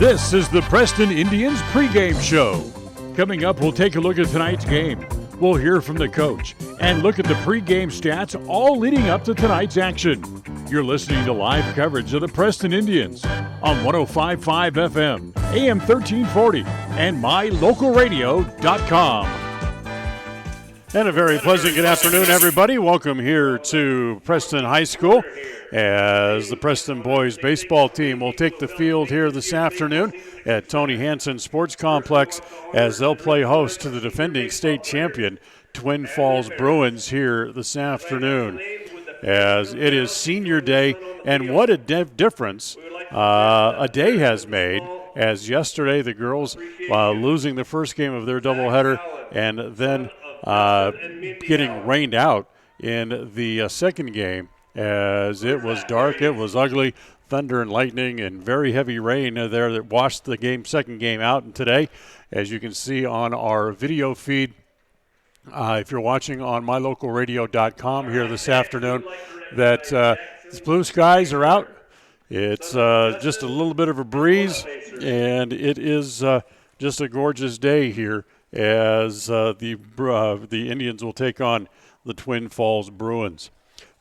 This is the Preston Indians pregame show. Coming up, we'll take a look at tonight's game. We'll hear from the coach and look at the pregame stats all leading up to tonight's action. You're listening to live coverage of the Preston Indians on 105.5 FM, AM 1340, and mylocalradio.com. And a very pleasant good afternoon, everybody. Welcome here to Preston High School as the Preston boys baseball team will take the field here this afternoon at Tony Hansen Sports Complex as they'll play host to the defending state champion Twin Falls Bruins here this afternoon. As it is senior day, and what a difference a day has made, as yesterday the girls losing the first game of their doubleheader and then getting rained out in the second game as it was dark, it was ugly, thunder and lightning and very heavy rain there that washed the second game out. And today, as you can see on our video feed, if you're watching on mylocalradio.com here this afternoon, that blue skies are out. It's just a little bit of a breeze, and it is just a gorgeous day here as the Indians will take on the Twin Falls Bruins.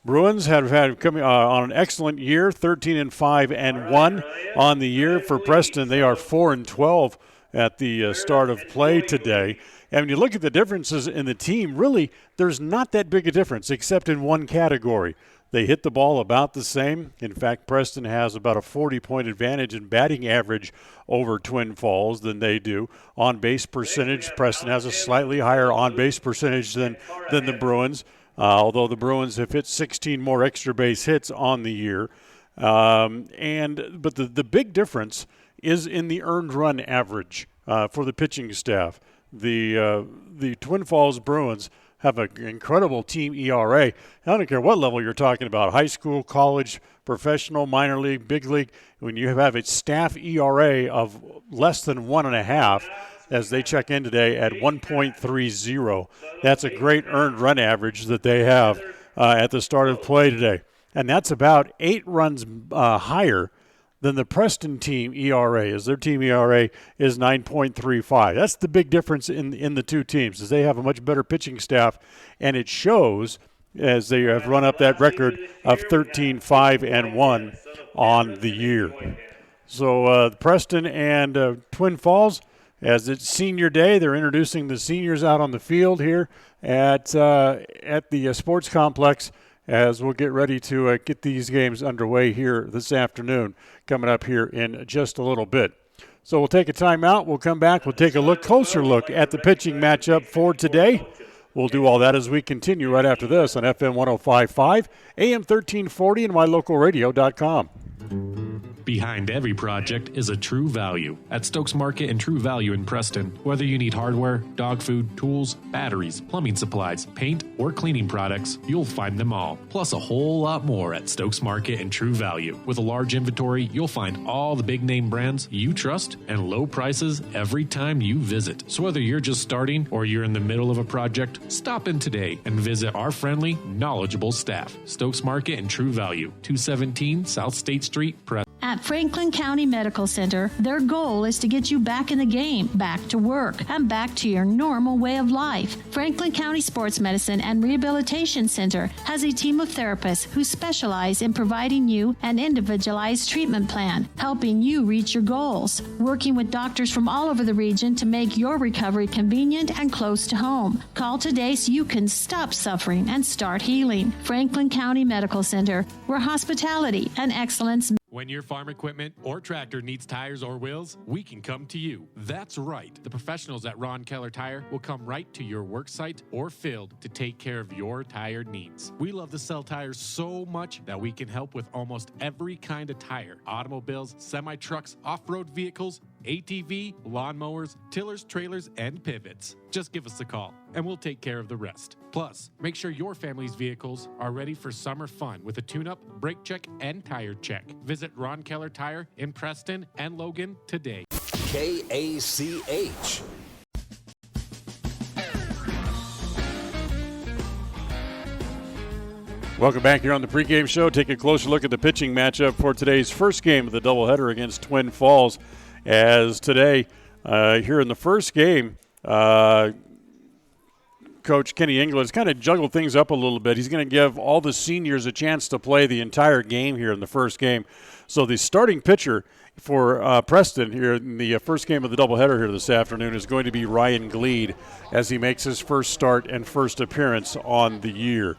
Bruins have had coming on an excellent year, 13-5-1 on the year. For Preston, they are 4-12 at the start of play today. And when you look at the differences in the team, really, there's not that big a difference except in one category. They hit the ball about the same. In fact, Preston has about a 40-point advantage in batting average over Twin Falls than they do. On-base percentage, Preston has a slightly higher on-base percentage than the Bruins, although the Bruins have hit 16 more extra base hits on the year. But the big difference is in the earned run average for the pitching staff. The Twin Falls Bruins have an incredible team ERA. I don't care what level you're talking about, high school, college, professional, minor league, big league. When you have a staff ERA of less than 1.5, as they check in today at 1.30, that's a great earned run average that they have at the start of play today. And that's about 8 runs higher than the Preston team ERA, as their team ERA is 9.35. That's the big difference in the two teams, is they have a much better pitching staff, and it shows as they have run up that record of 13-5-1 on the year. So Preston and Twin Falls, as it's senior day, they're introducing the seniors out on the field here at the sports complex, as we'll get ready to get these games underway here this afternoon, coming up here in just a little bit. So we'll take a timeout. We'll come back. We'll take a closer look at the pitching matchup for today. We'll do all that as we continue right after this on FM 105.5, AM 1340, and mylocalradio.com. Behind every project is a True Value. At Stokes Market and True Value in Preston, whether you need hardware, dog food, tools, batteries, plumbing supplies, paint, or cleaning products, you'll find them all. Plus a whole lot more at Stokes Market and True Value. With a large inventory, you'll find all the big name brands you trust and low prices every time you visit. So whether you're just starting or you're in the middle of a project, stop in today and visit our friendly, knowledgeable staff. Stokes Market and True Value, 217 South State Street, Preston. At Franklin County Medical Center, their goal is to get you back in the game, back to work, and back to your normal way of life. Franklin County Sports Medicine and Rehabilitation Center has a team of therapists who specialize in providing you an individualized treatment plan, helping you reach your goals, working with doctors from all over the region to make your recovery convenient and close to home. Call today so you can stop suffering and start healing. Franklin County Medical Center, where hospitality and excellence. When your farm equipment or tractor needs tires or wheels, we can come to you. That's right. The professionals at Ron Keller Tire will come right to your work site or field to take care of your tire needs. We love to sell tires so much that we can help with almost every kind of tire. Automobiles, semi-trucks, off-road vehicles, ATV, lawnmowers, tillers, trailers, and pivots. Just give us a call, and we'll take care of the rest. Plus, make sure your family's vehicles are ready for summer fun with a tune-up, brake check, and tire check. Visit Ron Keller Tire in Preston and Logan today. KACH. Welcome back here on the pregame show. Take a closer look at the pitching matchup for today's first game of the doubleheader against Twin Falls. as today, here in the first game, Coach Kenny England's kind of juggled things up a little bit. He's going to give all the seniors a chance to play the entire game here in the first game. So the starting pitcher for Preston here in the first game of the doubleheader here this afternoon is going to be Ryan Gleed as he makes his first start and first appearance on the year.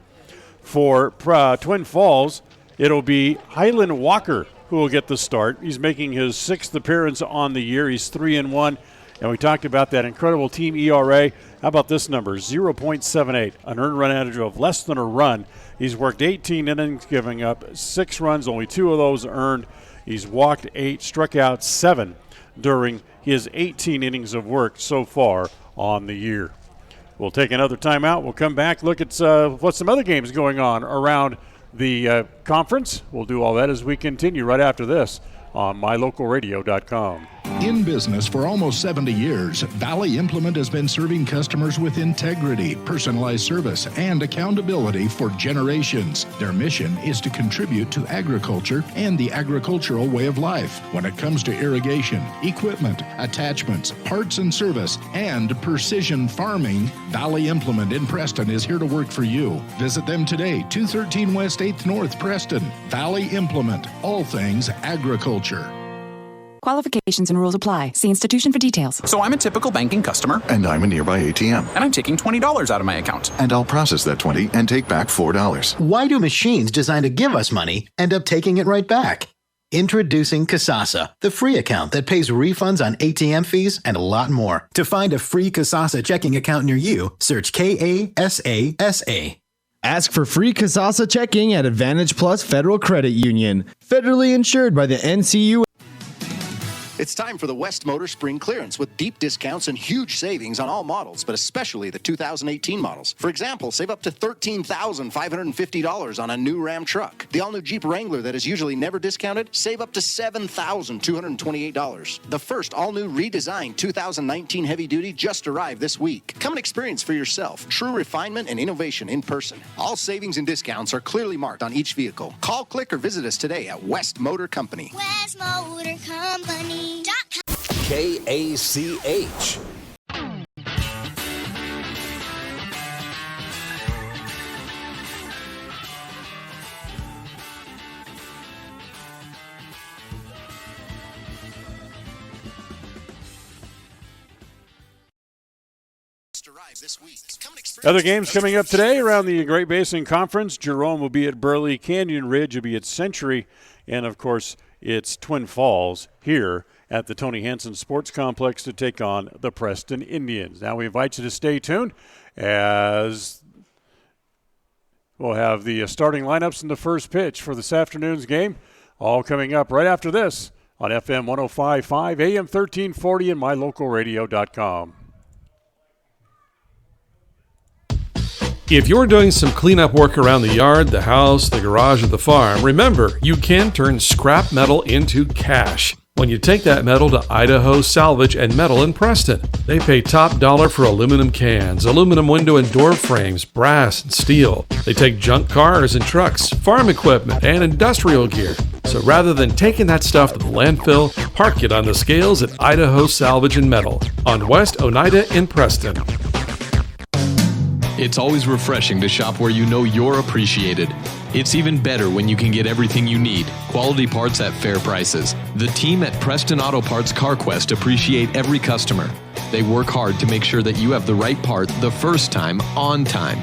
For Twin Falls, it'll be Hyland Walker who will get the start. He's making his 6th appearance on the year. He's 3-1. And we talked about that incredible team ERA. How about this number, 0.78, an earned run average of less than a run. He's worked 18 innings, giving up 6 runs, only 2 of those earned. He's walked 8, struck out 7 during his 18 innings of work so far on the year. We'll take another timeout. We'll come back, look at what some other games going on around the conference. We'll do all that as we continue right after this on mylocalradio.com. In business for almost 70 years, Valley Implement has been serving customers with integrity, personalized service, and accountability for generations. Their mission is to contribute to agriculture and the agricultural way of life. When it comes to irrigation, equipment, attachments, parts and service, and precision farming, Valley Implement in Preston is here to work for you. Visit them today, 213 West 8th North, Preston. Valley Implement, all things agriculture. Qualifications and rules apply. See institution for details. So I'm a typical banking customer. And I'm a nearby ATM. And I'm taking $20 out of my account. And I'll process that $20 and take back $4. Why do machines designed to give us money end up taking it right back? Introducing Kasasa, the free account that pays refunds on ATM fees and a lot more. To find a free Kasasa checking account near you, search Kasasa. Ask for free Kasasa checking at Advantage Plus Federal Credit Union. Federally insured by the NCUA. It's time for the West Motor Spring Clearance with deep discounts and huge savings on all models, but especially the 2018 models. For example, save up to $13,550 on a new Ram truck. The all-new Jeep Wrangler that is usually never discounted, save up to $7,228. The first all-new redesigned 2019 Heavy Duty just arrived this week. Come and experience for yourself true refinement and innovation in person. All savings and discounts are clearly marked on each vehicle. Call, click, or visit us today at West Motor Company. West Motor Company. KACH. Other games coming up today around the Great Basin Conference. Jerome will be at Burley, Canyon Ridge will be at Century, and of course it's Twin Falls here at the Tony Hansen Sports Complex to take on the Preston Indians. Now we invite you to stay tuned as we'll have the starting lineups in the first pitch for this afternoon's game, all coming up right after this on FM 105.5, AM 1340, and mylocalradio.com. If you're doing some cleanup work around the yard, the house, the garage, or the farm, remember, you can turn scrap metal into cash when you take that metal to Idaho Salvage and Metal in Preston. They pay top dollar for aluminum cans, aluminum window and door frames, brass and steel. They take junk cars and trucks, farm equipment, and industrial gear. So rather than taking that stuff to the landfill, park it on the scales at Idaho Salvage and Metal on West Oneida in Preston. It's always refreshing to shop where you know you're appreciated. It's even better when you can get everything you need, quality parts at fair prices. The team at Preston Auto Parts CarQuest appreciate every customer. They work hard to make sure that you have the right part the first time, on time.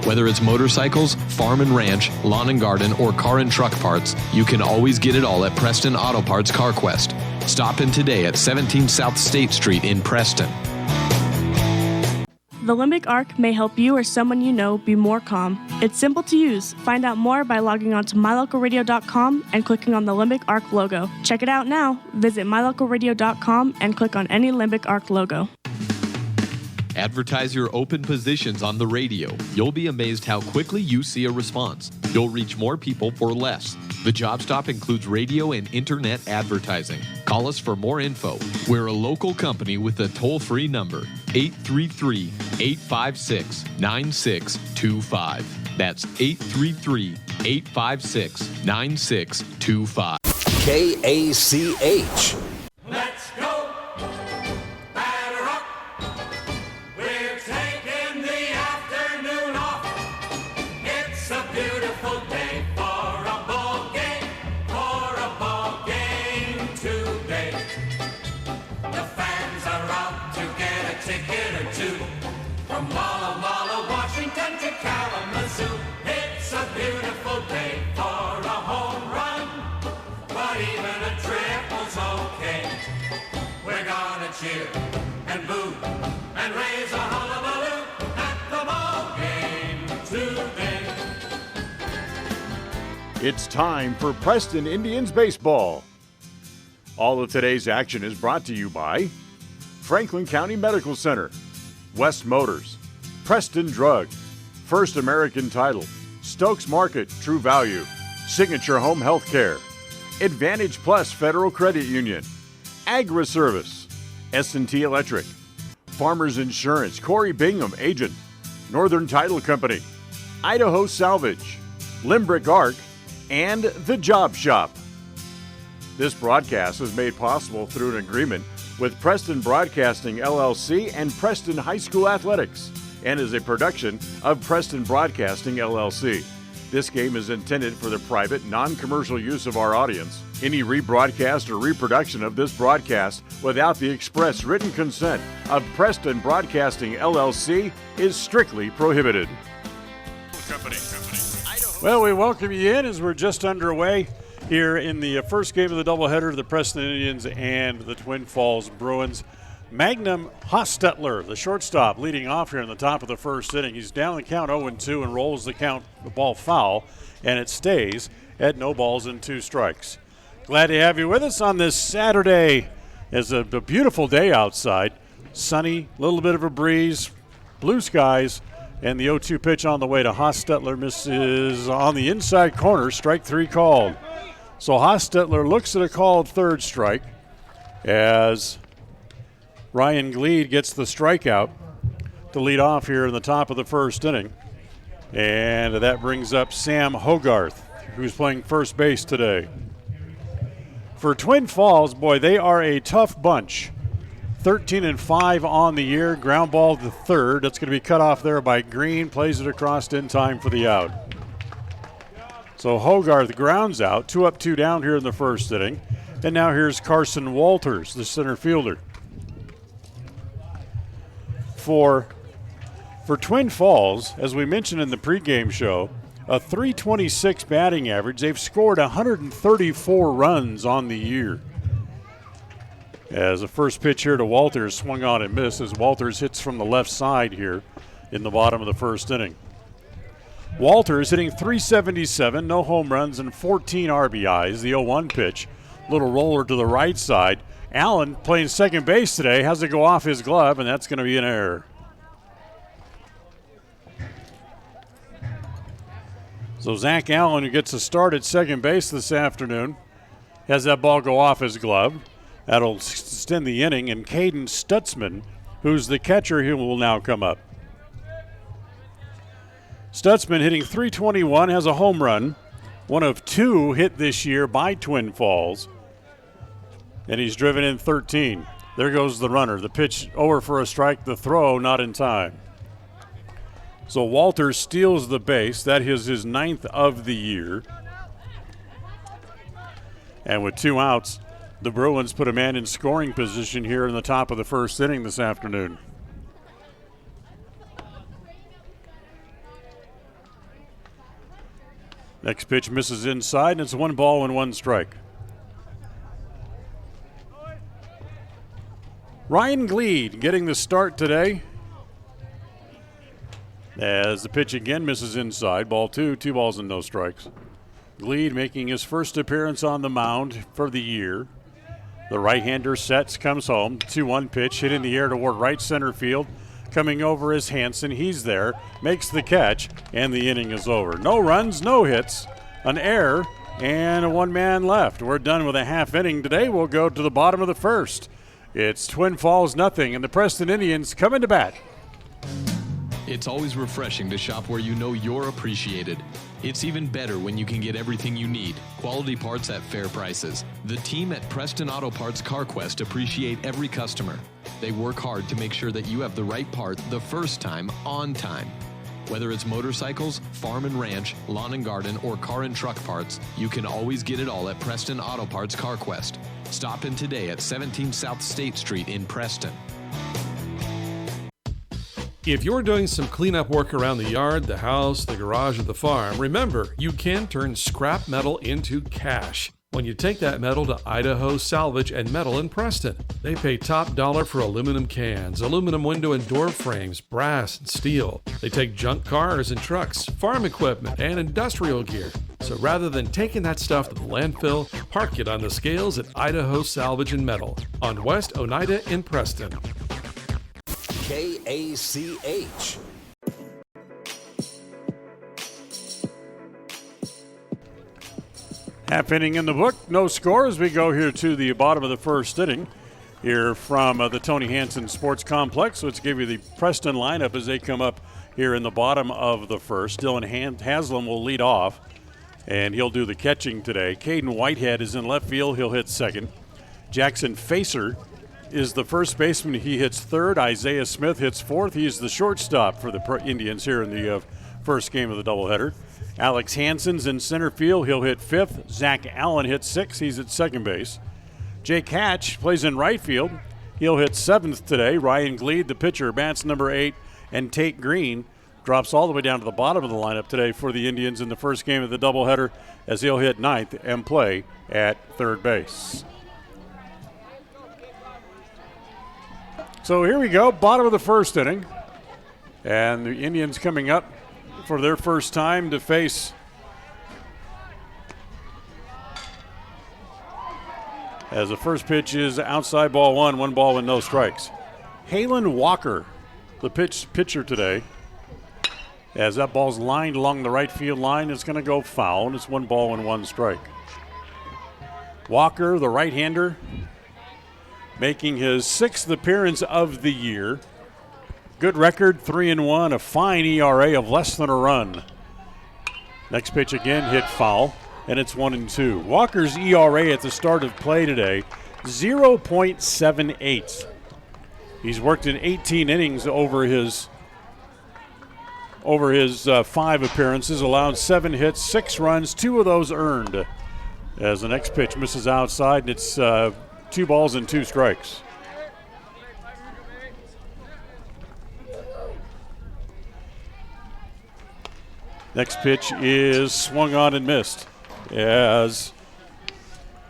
Whether it's motorcycles, farm and ranch, lawn and garden, or car and truck parts, you can always get it all at Preston Auto Parts CarQuest. Stop in today at 17 South State Street in Preston. The Limbic Arc may help you or someone you know be more calm. It's simple to use. Find out more by logging on to mylocalradio.com and clicking on the Limbic Arc logo. Check it out now. Visit mylocalradio.com and click on any Limbic Arc logo. Advertise your open positions on the radio. You'll be amazed how quickly you see a response. You'll reach more people for less. The Job Stop includes radio and internet advertising. Call us for more info. We're a local company with a toll-free number, 833-856-9625. That's 833-856-9625. KACH. Let's go! From Walla Walla, Washington to Kalamazoo, it's a beautiful day for a home run. But even a triple's okay. We're gonna cheer and boo and raise a hullabaloo at the ball game today. It's time for Preston Indians baseball. All of today's action is brought to you by Franklin County Medical Center, West Motors, Preston Drug, First American Title, Stokes Market, True Value, Signature Home Health Care, Advantage Plus Federal Credit Union, Agri Service, S&T Electric, Farmers Insurance, Corey Bingham, Agent, Northern Title Company, Idaho Salvage, Limbrick Arc, and The Job Shop. This broadcast is made possible through an agreement with Preston Broadcasting, LLC and Preston High School Athletics, and is a production of Preston Broadcasting, LLC. This game is intended for the private, non-commercial use of our audience. Any rebroadcast or reproduction of this broadcast without the express written consent of Preston Broadcasting, LLC is strictly prohibited. Well, we welcome you in as we're just underway here in the first game of the doubleheader of the Preston Indians and the Twin Falls Bruins. Magnum Hostetler, the shortstop, leading off here in the top of the first inning. He's down the count 0-2 and rolls the ball foul, and it stays at no balls and 2 strikes. Glad to have you with us on this Saturday. It's a beautiful day outside. Sunny, little bit of a breeze, blue skies, and the 0-2 pitch on the way to Hostetler misses on the inside corner, strike 3 called. So Hostetler looks at a called third strike as Ryan Gleed gets the strikeout to lead off here in the top of the first inning. And that brings up Sam Hogarth, who's playing first base today. For Twin Falls, boy, they are a tough bunch. 13-5 on the year, ground ball to third. That's going to be cut off there by Green, plays it across in time for the out. So Hogarth grounds out, 2 up, 2 down here in the first inning. And now here's Carson Walters, the center fielder. For Twin Falls, as we mentioned in the pregame show, a .326 batting average. They've scored 134 runs on the year. As the first pitch here to Walters swung on and missed as Walters hits from the left side here in the bottom of the first inning. Walters hitting .377, no home runs and 14 RBIs. The 0-1 pitch, little roller to the right side. Allen playing second base today, has to go off his glove, and that's going to be an error. So Zach Allen, who gets a start at second base this afternoon, has that ball go off his glove. That'll extend the inning, and Kaden Stutzman, who's the catcher, he will now come up. Stutzman hitting .321, has a home run, one of 2 hit this year by Twin Falls, and he's driven in 13. There goes the runner. The pitch over for a strike, the throw not in time. So Walters steals the base. That is his 9th of the year. And with 2 outs, the Bruins put a man in scoring position here in the top of the first inning this afternoon. Next pitch misses inside, and it's 1 ball and 1 strike. Ryan Gleed getting the start today. As the pitch again misses inside, ball 2, 2 balls and no strikes. Gleed making his first appearance on the mound for the year. The right-hander sets, comes home. 2-1 pitch hit in the air toward right center field. Coming over is Hansen. He's there, makes the catch, and the inning is over. No runs, no hits, an error, and a 1-man left. We're done with a half inning today. We'll go to the bottom of the first. It's Twin Falls nothing, and the Preston Indians come into bat. It's always refreshing to shop where you know you're appreciated. It's even better when you can get everything you need. Quality parts at fair prices. The team at Preston Auto Parts CarQuest appreciate every customer. They work hard to make sure that you have the right part the first time, on time. Whether it's motorcycles, farm and ranch, lawn and garden, or car and truck parts, you can always get it all at Preston Auto Parts CarQuest. Stop in today at 17 South State Street in Preston. If you're doing some cleanup work around the yard, the house, the garage, or the farm, remember, you can turn scrap metal into cash when you take that metal to Idaho Salvage and Metal in Preston. They pay top dollar for aluminum cans, aluminum window and door frames, brass and steel. They take junk cars and trucks, farm equipment, and industrial gear. So rather than taking that stuff to the landfill, park it on the scales at Idaho Salvage and Metal on West Oneida in Preston. KACH. Half inning in the book, no score as we go here to the bottom of the first inning here from the Tony Hansen Sports Complex. Let's give you the Preston lineup as they come up here in the bottom of the first. Dylan Haslam will lead off, and he'll do the catching today. Caden Whitehead is in left field. He'll hit second. Jackson Facer is the first baseman. He hits third. Isaiah Smith hits fourth. He's the shortstop for the Indians here in the first game of the doubleheader. Alex Hansen's in center field. He'll hit fifth. Zach Allen hits sixth. He's at second base. Jake Hatch plays in right field. He'll hit seventh today. Ryan Gleed, the pitcher, bats number 8. And Tate Green drops all the way down to the bottom of the lineup today for the Indians in the first game of the doubleheader as he'll hit ninth and play at third base. So here we go, bottom of the first inning. And the Indians coming up for their first time to face as the first pitch is outside ball one ball with no strikes. Halen Walker, the pitcher today, as that ball's lined along the right field line, it's going to go foul, and it's 1 ball and 1 strike. Walker, the right-hander, making his 6th appearance of the year. Good record, 3-1, a fine ERA of less than a run. Next pitch again, hit foul, and it's 1-2. Walker's ERA at the start of play today, 0.78. He's worked in 18 innings over his 5 appearances, allowed 7 hits, 6 runs, 2 of those earned. As the next pitch misses outside, and it's 2 balls and 2 strikes. Next pitch is swung on and missed as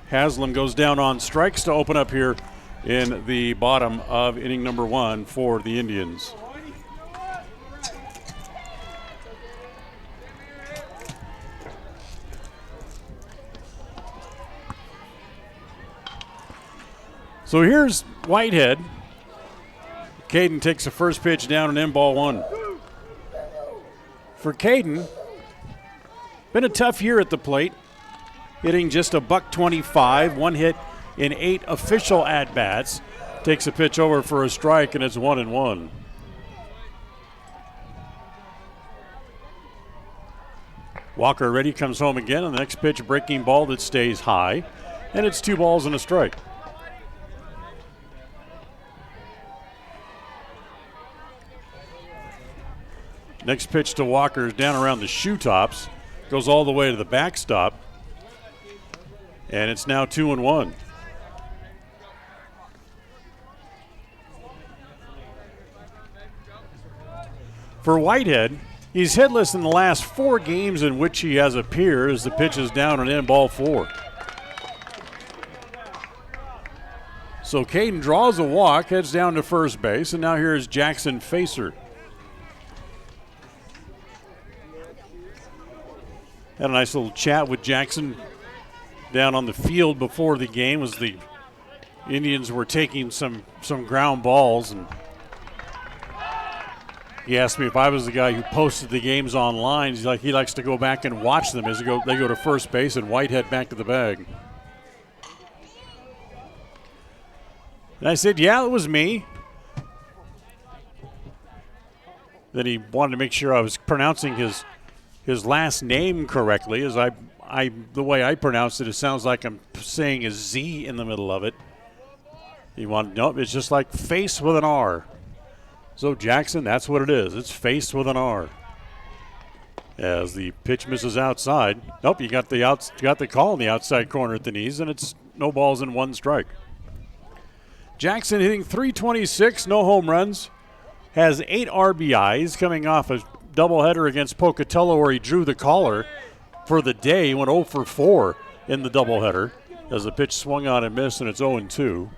Haslam goes down on strikes to open up here in the bottom of inning number 1 for the Indians. So here's Whitehead. Caden takes the first pitch down and in ball 1. For Caden, been a tough year at the plate, hitting just a $125, 1 hit in 8 official at-bats. Takes a pitch over for a strike, and it's 1-1. Walker ready, comes home again, and the next pitch, breaking ball that stays high, and it's 2 balls and a strike. Next pitch to Walker is down around the shoe tops, goes all the way to the backstop, and it's now 2-1. For Whitehead, he's hitless in the last 4 games in which he has appeared as the pitch is down and in ball 4. So Caden draws a walk, heads down to first base, and now here's Jackson Facer. Had a nice little chat with Jackson down on the field before the game as the Indians were taking some ground balls, and he asked me if I was the guy who posted the games online. He's like, he likes to go back and watch them as they go to first base and Whitehead back to the bag. And I said, yeah, it was me. Then he wanted to make sure I was pronouncing his last name correctly, as the way I pronounce it sounds like I'm saying a Z in the middle of it. He wanted, nope, it's just like face with an R. So Jackson, that's what it is. It's face with an R. As the pitch misses outside. Nope, you got the call in the outside corner at the knees, and it's no balls and 1 strike. Jackson hitting .326, no home runs, has 8 RBIs coming off a doubleheader against Pocatello where he drew the collar for the day. He went 0 for 4 in the doubleheader as the pitch swung on and missed, and it's 0-2.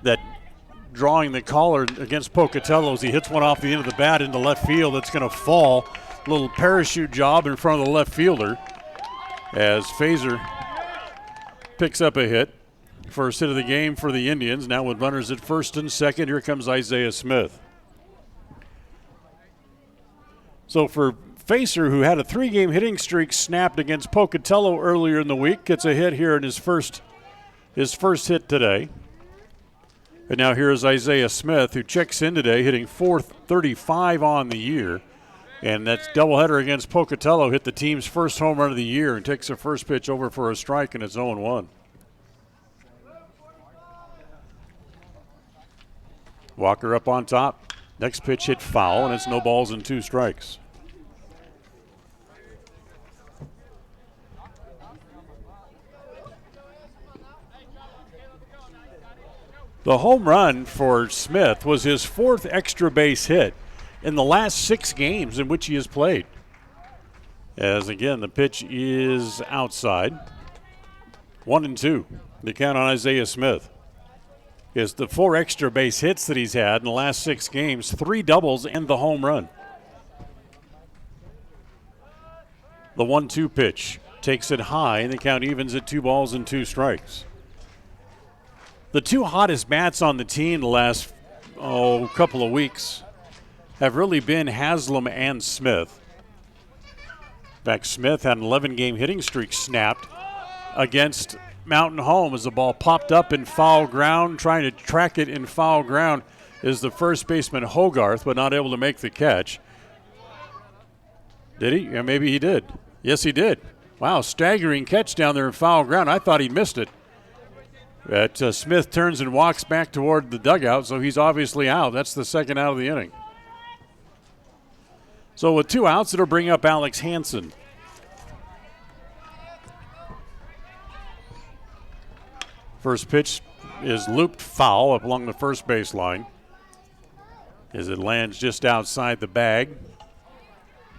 That drawing the collar against Pocatello as he hits one off the end of the bat into left field. It's going to fall. A little parachute job in front of the left fielder as Fazer picks up a hit. First hit of the game for the Indians. Now with runners at first and second, here comes Isaiah Smith. So for Fazer, who had a 3-game hitting streak snapped against Pocatello earlier in the week, gets a hit here in his first hit today. And now here's Isaiah Smith, who checks in today, hitting .435 on the year. And that doubleheader against Pocatello hit the team's first home run of the year and takes the first pitch over for a strike, and it's 0-1. Walker up on top. Next pitch hit foul, and it's no balls and 2 strikes. The home run for Smith was his 4th extra base hit in the last 6 games in which he has played. As again, the pitch is outside. 1-2. The count on Isaiah Smith. Is the 4 extra base hits that he's had in the last 6 games, 3 doubles and the home run. The 1-2 pitch takes it high, and the count evens at 2 balls and 2 strikes. The 2 hottest bats on the team the last couple of weeks have really been Haslam and Smith. In fact, Smith had an 11-game hitting streak snapped against Mountain Home as the ball popped up in foul ground. Trying to track it in foul ground is the first baseman Hogarth, but not able to make the catch. Did he? Yeah, maybe he did. Yes, he did. Wow, staggering catch down there in foul ground. I thought he missed it. But Smith turns and walks back toward the dugout, so he's obviously out. That's the second out of the inning. So with 2 outs, it'll bring up Alex Hansen. First pitch is looped foul up along the first baseline as it lands just outside the bag.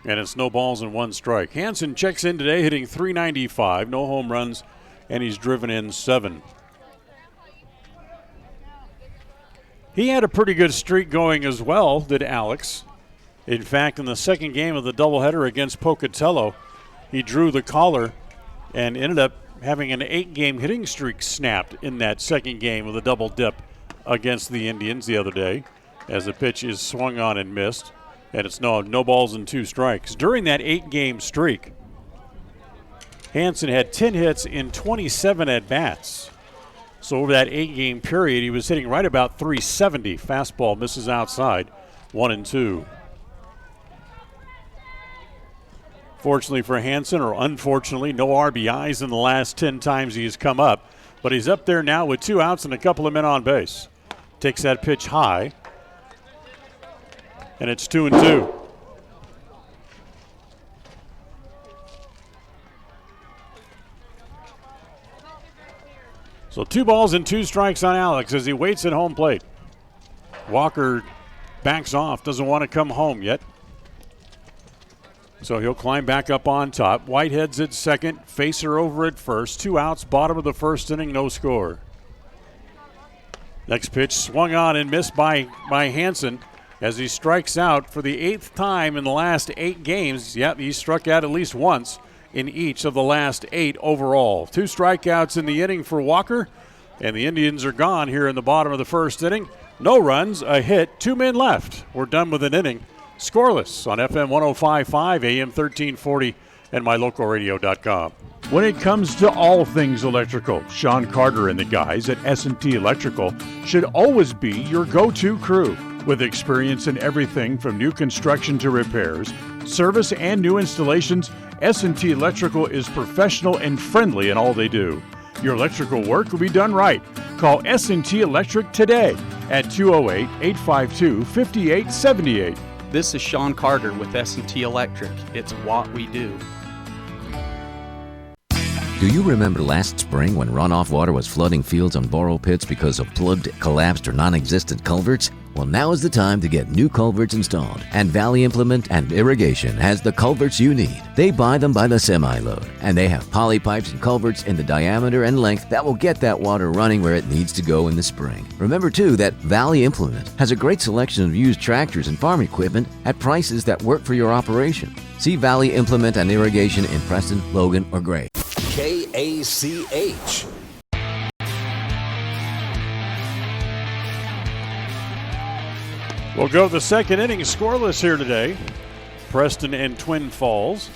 And it's no balls and 1 strike. Hansen checks in today hitting .395, no home runs, and he's driven in 7. He had a pretty good streak going as well, did Alex. In fact, in the second game of the doubleheader against Pocatello, he drew the collar and ended up having an 8-game hitting streak snapped in that second game of the double dip against the Indians the other day as the pitch is swung on and missed, and it's no balls and 2 strikes. During that 8-game streak, Hansen had 10 hits in 27 at-bats. So over that 8-game period, he was hitting right about .370. Fastball misses outside, 1-2. Fortunately for Hansen, or unfortunately, no RBIs in the last 10 times he's come up. But he's up there now with 2 outs and a couple of men on base. Takes that pitch high, and it's 2-2. So 2 balls and 2 strikes on Alex as he waits at home plate. Walker backs off, doesn't want to come home yet. So he'll climb back up on top. Whitehead's at second, Fazer over at first. 2 outs, bottom of the first inning, no score. Next pitch swung on and missed by Hansen as he strikes out for the 8th time in the last 8 games. Yep, he struck out at least once in each of the last 8 overall. 2 strikeouts in the inning for Walker, and the Indians are gone here in the bottom of the first inning. No runs, a hit, 2 men left. We're done with an inning. Scoreless on FM 105.5, AM 1340, and mylocalradio.com. When it comes to all things electrical, Sean Carter and the guys at S&T Electrical should always be your go-to crew. With experience in everything from new construction to repairs, service, and new installations, S&T Electrical is professional and friendly in all they do. Your electrical work will be done right. Call S&T Electric today at 208-852-5878. This is Sean Carter with S&T Electric. It's what we do. Do you remember last spring when runoff water was flooding fields and borrow pits because of plugged, collapsed, or non-existent culverts? Well, now is the time to get new culverts installed, and Valley Implement and Irrigation has the culverts you need. They buy them by the semi-load, and they have poly pipes and culverts in the diameter and length that will get that water running where it needs to go in the spring. Remember, too, that Valley Implement has a great selection of used tractors and farm equipment at prices that work for your operation. See Valley Implement and Irrigation in Preston, Logan, or Gray. KACH. We'll go the second inning scoreless here today. Preston and Twin Falls.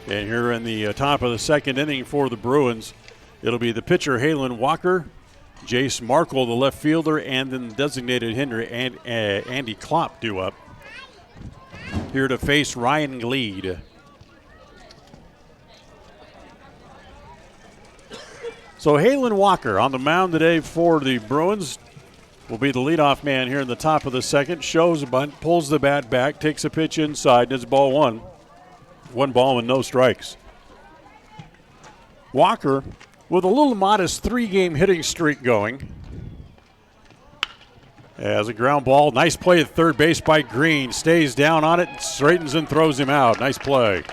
And here in the top of the second inning for the Bruins, it'll be the pitcher Kaden Walker, Jace Markle, the left fielder, and then the designated hitter Andy Klopp due up. Here to face Ryan Gleed. So Kaden Walker on the mound today for the Bruins. Will be the leadoff man here in the top of the second. Shows a bunt, pulls the bat back, takes a pitch inside, and it's ball one. 1 ball and no strikes. Walker with a little modest 3-game hitting streak going. As a ground ball, nice play at third base by Green. Stays down on it, straightens and throws him out. Nice play.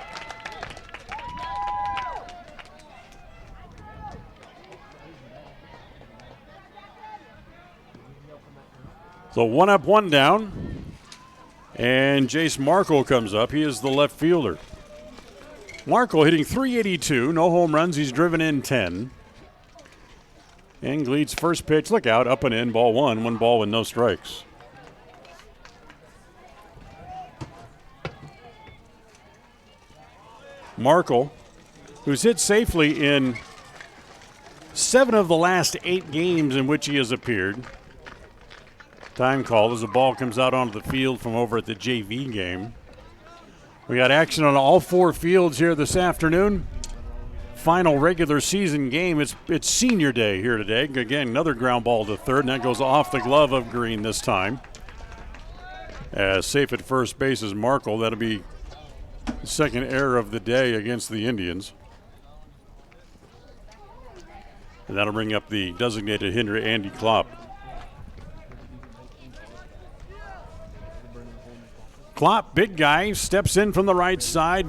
So 1 up, 1 down. And Jace Markle comes up. He is the left fielder. Markle hitting .382. No home runs. He's driven in 10. And Gleed's first pitch, look out, up and in, ball 1. 1 ball with no strikes. Markle, who's hit safely in 7 of the last 8 games in which he has appeared. Time called as the ball comes out onto the field from over at the JV game. We got action on all 4 fields here this afternoon. Final regular season game. It's senior day here today. Again, another ground ball to third, and that goes off the glove of Green this time. As safe at first base is Markle. That'll be the second error of the day against the Indians. And that'll bring up the designated hitter, Andy Klopp. Klopp, big guy, steps in from the right side.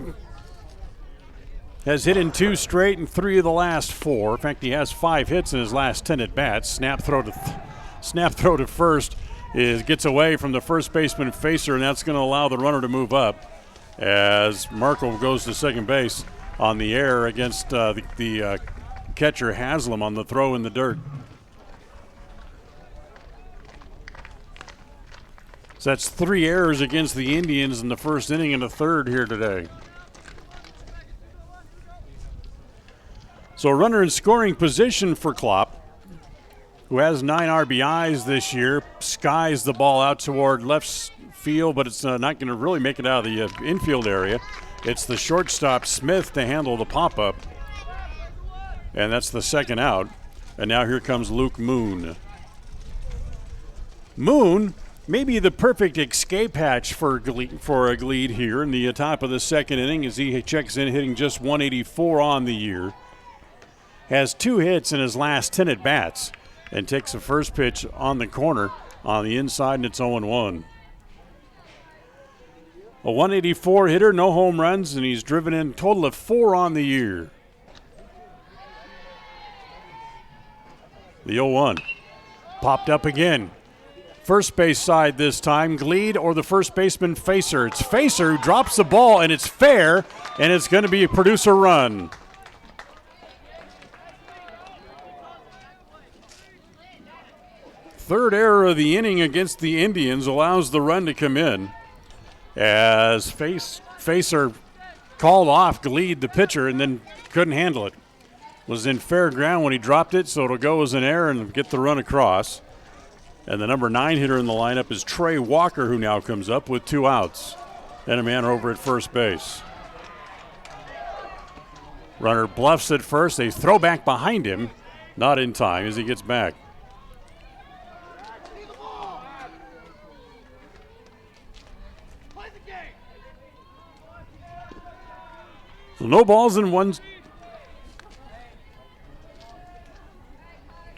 Has hit in 2 straight and 3 of the last 4. In fact, he has 5 hits in his last 10 at bats. Snap throw to first gets away from the first baseman Facer, and that's going to allow the runner to move up as Markle goes to second base on the air against the catcher Haslam on the throw in the dirt. So that's 3 errors against the Indians in the first inning and a third here today. So a runner in scoring position for Klopp, who has 9 RBIs this year, skies the ball out toward left field, but it's not going to really make it out of the infield area. It's the shortstop Smith to handle the pop-up. And that's the second out. And now here comes Luke Moon. Moon, maybe the perfect escape hatch for a Gleed here in the top of the second inning as he checks in, hitting just .184 on the year. Has 2 hits in his last 10 at-bats and takes the first pitch on the corner on the inside, and it's 0-1. A 184 hitter, no home runs, and he's driven in a total of 4 on the year. The 0-1 popped up again. First base side this time, Gleed or the first baseman Facer. It's Facer who drops the ball, and it's fair, and it's going to be a producer run. Third error of the inning against the Indians allows the run to come in as Facer called off Gleed, the pitcher, and then couldn't handle it. Was in fair ground when he dropped it, so it'll go as an error and get the run across. And the number 9 hitter in the lineup is Trey Walker, who now comes up with 2 outs and a man over at first base. Runner bluffs at first. They throw back behind him, not in time as he gets back. So no balls in 1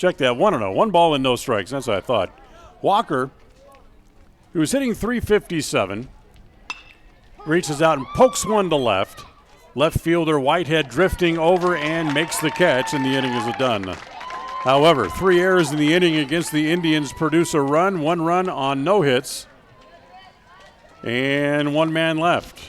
Check that, 1-0. 1 ball and no strikes. That's what I thought. Walker, who was hitting .357, reaches out and pokes one to left. Left fielder Whitehead drifting over and makes the catch, and the inning is done. However, 3 errors in the inning against the Indians produce a run, 1 run on no hits, and 1 man left.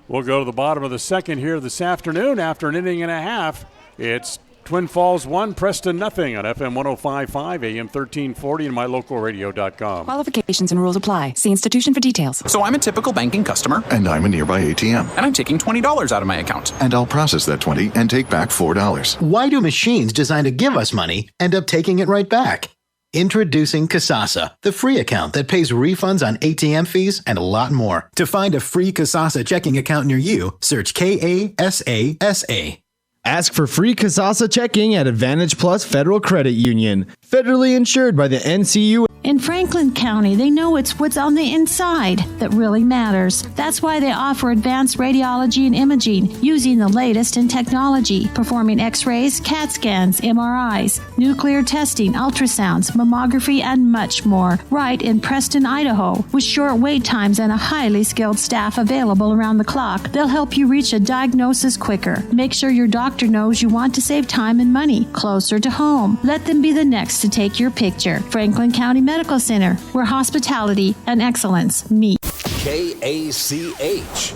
We'll go to the bottom of the second here this afternoon. After an inning and a half, it's Twin Falls 1, Preston nothing on FM 105.5, AM 1340, and mylocalradio.com. Qualifications and rules apply. See institution for details. So I'm a typical banking customer. And I'm a nearby ATM. And I'm taking $20 out of my account. And I'll process that 20 and take back $4. Why do machines designed to give us money end up taking it right back? Introducing Kasasa, the free account that pays refunds on ATM fees and a lot more. To find a free Kasasa checking account near you, search KASASA. Ask for free Kasasa checking at Advantage Plus Federal Credit Union. Federally insured by the NCUA. In Franklin County, they know it's what's on the inside that really matters. That's why they offer advanced radiology and imaging using the latest in technology, performing x-rays, CAT scans, MRIs, nuclear testing, ultrasounds, mammography, and much more, right in Preston, Idaho. With short wait times and a highly skilled staff available around the clock, they'll help you reach a diagnosis quicker. Make sure your doctor knows you want to save time and money closer to home. Let them be the next to take your picture. Franklin County Medical Center, where hospitality and excellence meet. KACH.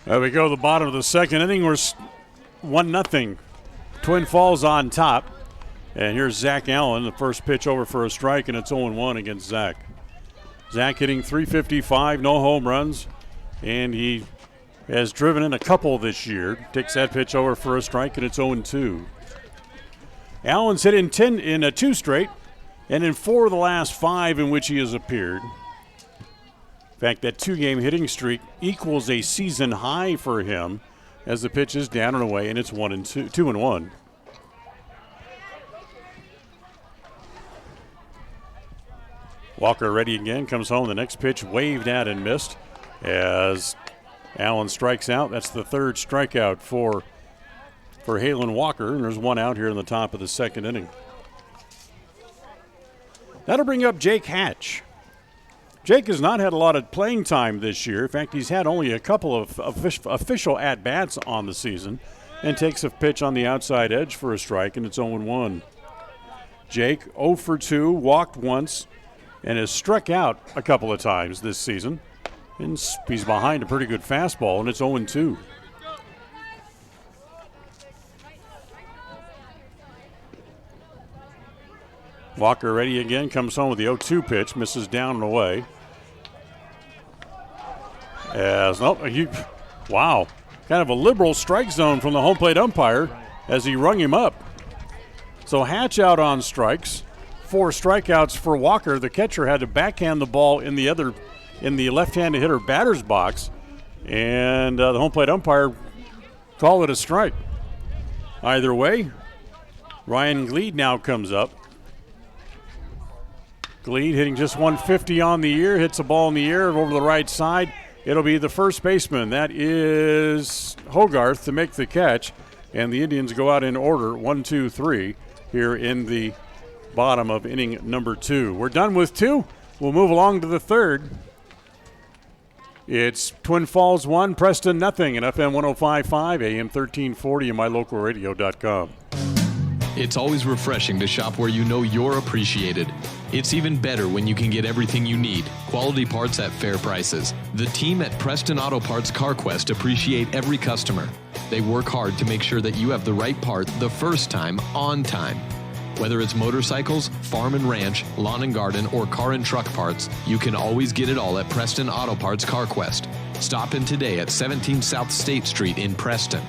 There we go to the bottom of the second inning. We're 1-0. Twin Falls on top. And here's Zach Allen, the first pitch over for a strike, and it's 0-1 against Zach. Zach hitting .355, no home runs, and he has driven in a couple this year. Takes that pitch over for a strike, and it's 0-2. Allen's hit in 2 straight, and in 4 of the last 5 in which he has appeared. In fact, that 2-game hitting streak equals a season high for him as the pitch is down and away, and it's 2-1. Walker ready again, comes home. The next pitch waved at and missed as Allen strikes out. That's the 3rd strikeout for Halen Walker, and there's 1 out here in the top of the second inning. That'll bring up Jake Hatch. Jake has not had a lot of playing time this year. In fact, he's had only a couple of official at-bats on the season, and takes a pitch on the outside edge for a strike, and it's 0-1. Jake 0 for 2, walked once, and has struck out a couple of times this season. And he's behind a pretty good fastball, and it's 0-2. Walker ready again, comes home with the 0-2 pitch, misses down and away. Wow. Kind of a liberal strike zone from the home plate umpire as he rung him up. So Hatch out on strikes. 4 strikeouts for Walker. The catcher had to backhand the ball in the left-handed hitter batter's box, and the home plate umpire called it a strike. Either way, Ryan Gleed now comes up. Gleed hitting just 150 on the year, hits a ball in the air over the right side. It'll be the first baseman. That is Hogarth to make the catch, and the Indians go out in order, 1, 2, 3, here in the bottom of inning number 2. We're done with 2. We'll move along to the 3rd. It's Twin Falls 1, Preston nothing, and FM 105.5, AM 1340, and mylocalradio.com. It's always refreshing to shop where you know you're appreciated. It's even better when you can get everything you need, quality parts at fair prices. The team at Preston Auto Parts CarQuest appreciate every customer. They work hard to make sure that you have the right part the first time, on time. Whether it's motorcycles, farm and ranch, lawn and garden, or car and truck parts, you can always get it all at Preston Auto Parts CarQuest. Stop in today at 17 South State Street in Preston.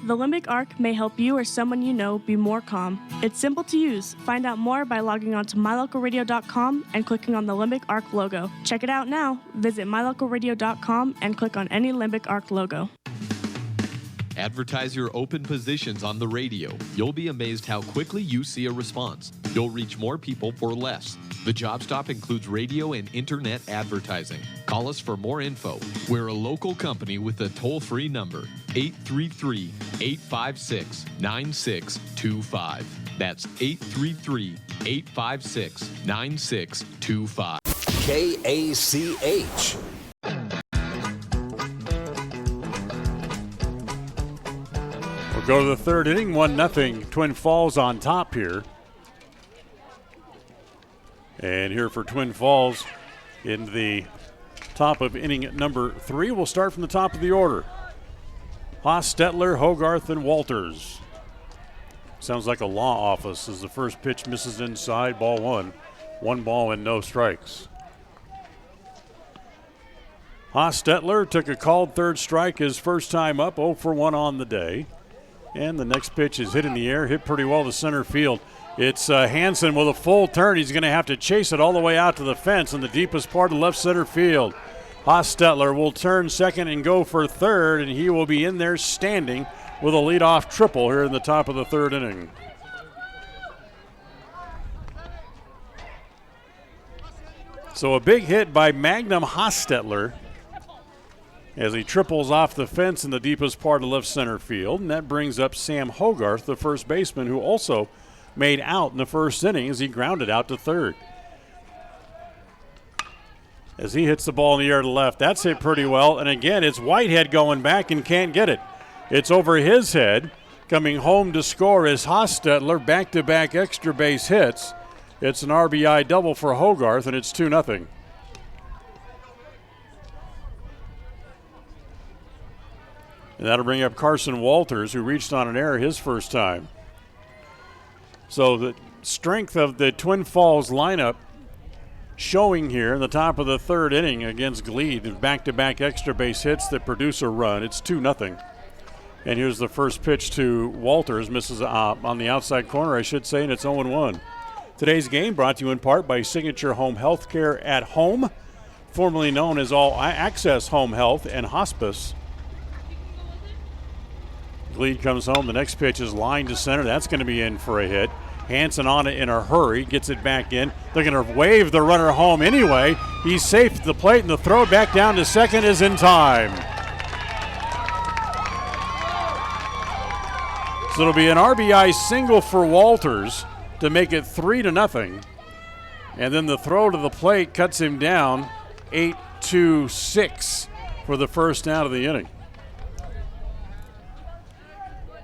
The Limbic Arc may help you or someone you know be more calm. It's simple to use. Find out more by logging on to mylocalradio.com and clicking on the Limbic Arc logo. Check it out now. Visit mylocalradio.com and click on any Limbic Arc logo. Advertise your open positions on the radio. You'll be amazed how quickly you see a response. You'll reach more people for less. The Job Stop includes radio and internet advertising. Call us for more info. We're a local company with a toll-free number, 833-856-9625. That's 833-856-9625. KACH. We'll go to the third inning, 1-0. Twin Falls on top here. And here for Twin Falls in the top of inning number 3. We'll start from the top of the order. Haas, Stetler, Hogarth, and Walters. Sounds like a law office as the first pitch misses inside, ball 1. 1 ball and no strikes. Haas, Stetler took a called third strike his first time up, 0 for 1 on the day. And the next pitch is hit in the air, hit pretty well to center field. It's Hansen with a full turn. He's going to have to chase it all the way out to the fence in the deepest part of left center field. Hostetler will turn second and go for third, and he will be in there standing with a leadoff triple here in the top of the third inning. So a big hit by Magnum Hostetler as he triples off the fence in the deepest part of left center field. And that brings up Sam Hogarth, the first baseman, who also made out in the first inning as he grounded out to third. As he hits the ball in the air to left, that's hit pretty well. And again, it's Whitehead going back and can't get it. It's over his head. Coming home to score is Hostetler, back-to-back extra base hits. It's an RBI double for Hogarth, and it's 2-0. And that'll bring up Carson Walters, who reached on an error his first time. So the strength of the Twin Falls lineup showing here in the top of the third inning against Glebe. Back-to-back extra base hits that produce a run. It's 2-0. And here's the first pitch to Walters. Misses on the outside corner, I should say, and it's 0-1. Today's game brought to you in part by Signature Home Healthcare at Home, formerly known as All Access Home Health and Hospice. Glebe comes home. The next pitch is lined to center. That's going to be in for a hit. Hansen on it in a hurry, gets it back in. They're going to wave the runner home anyway. He's safe at the plate, and the throw back down to second is in time. So it'll be an RBI single for Walters to make it 3-0. And then the throw to the plate cuts him down 8-6 for the first out of the inning.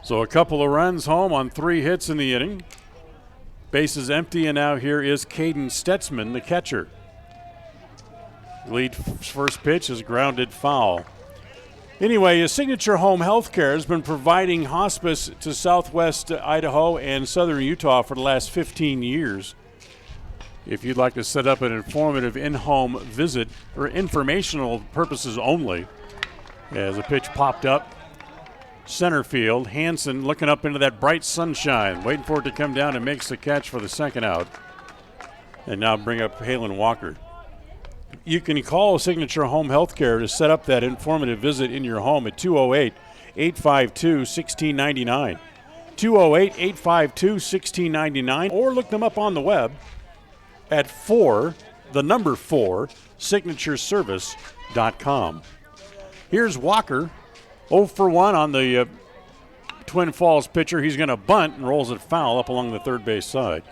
So a couple of runs home on 3 hits in the inning. Bases empty, and now here is Kaden Stutzman, the catcher. Lead first pitch is grounded foul. Anyway, Signature Home Healthcare has been providing hospice to southwest Idaho and southern Utah for the last 15 years. If you'd like to set up an informative in-home visit for informational purposes only, as a pitch popped up, center field, Hansen looking up into that bright sunshine, waiting for it to come down and makes the catch for the second out. And now bring up Halen Walker. You can call Signature Home Healthcare to set up that informative visit in your home at 208-852-1699. 208-852-1699, or look them up on the web at 4signatureservice.com. Here's Walker, 0 for 1 on the Twin Falls pitcher. He's going to bunt and rolls it foul up along the third base side.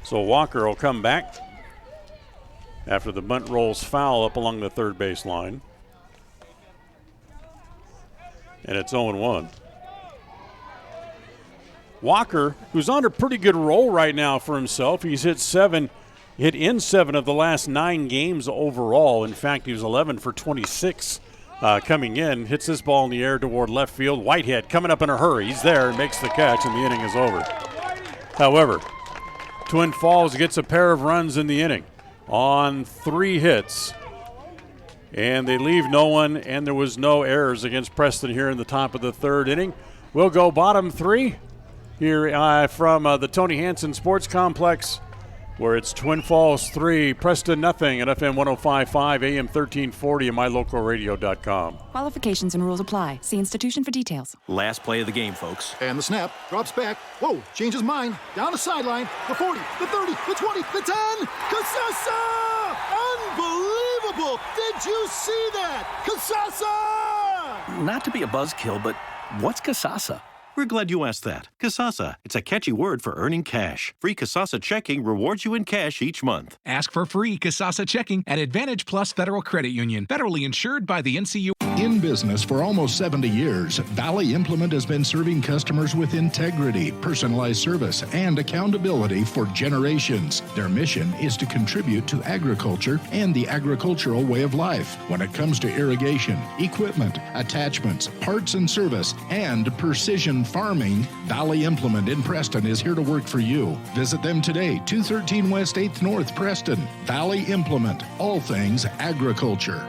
So Walker will come back after the bunt rolls foul up along the third base line. And it's 0-1. Walker, who's on a pretty good roll right now for himself. He's hit in 7 of the last 9 games overall. In fact, he was 11 for 26 coming in. Hits this ball in the air toward left field. Whitehead coming up in a hurry. He's there and makes the catch, and the inning is over. However, Twin Falls gets a pair of runs in the inning on 3 hits. And they leave no one, and there was no errors against Preston here in the top of the third inning. We'll go bottom 3 here from the Tony Hansen Sports Complex where it's Twin Falls 3, Preston nothing at FM 105.5, AM 1340, and mylocalradio.com. Qualifications and rules apply. See institution for details. Last play of the game, folks. And the snap. Drops back. Whoa, changes mind. Down the sideline. The 40, the 30, the 20, the 10. Kasasa! Unbelievable! Did you see that? Kasasa! Not to be a buzzkill, but what's Kasasa? We're glad you asked that. Kasasa. It's a catchy word for earning cash. Free Kasasa checking rewards you in cash each month. Ask for free Kasasa checking at Advantage Plus Federal Credit Union. Federally insured by the NCU. In business for almost 70 years, Valley Implement has been serving customers with integrity, personalized service, and accountability for generations. Their mission is to contribute to agriculture and the agricultural way of life. When it comes to irrigation, equipment, attachments, parts and service, and precision farming, Valley Implement in Preston is here to work for you. Visit them today, 213 West 8th North, Preston. Valley Implement, all things agriculture.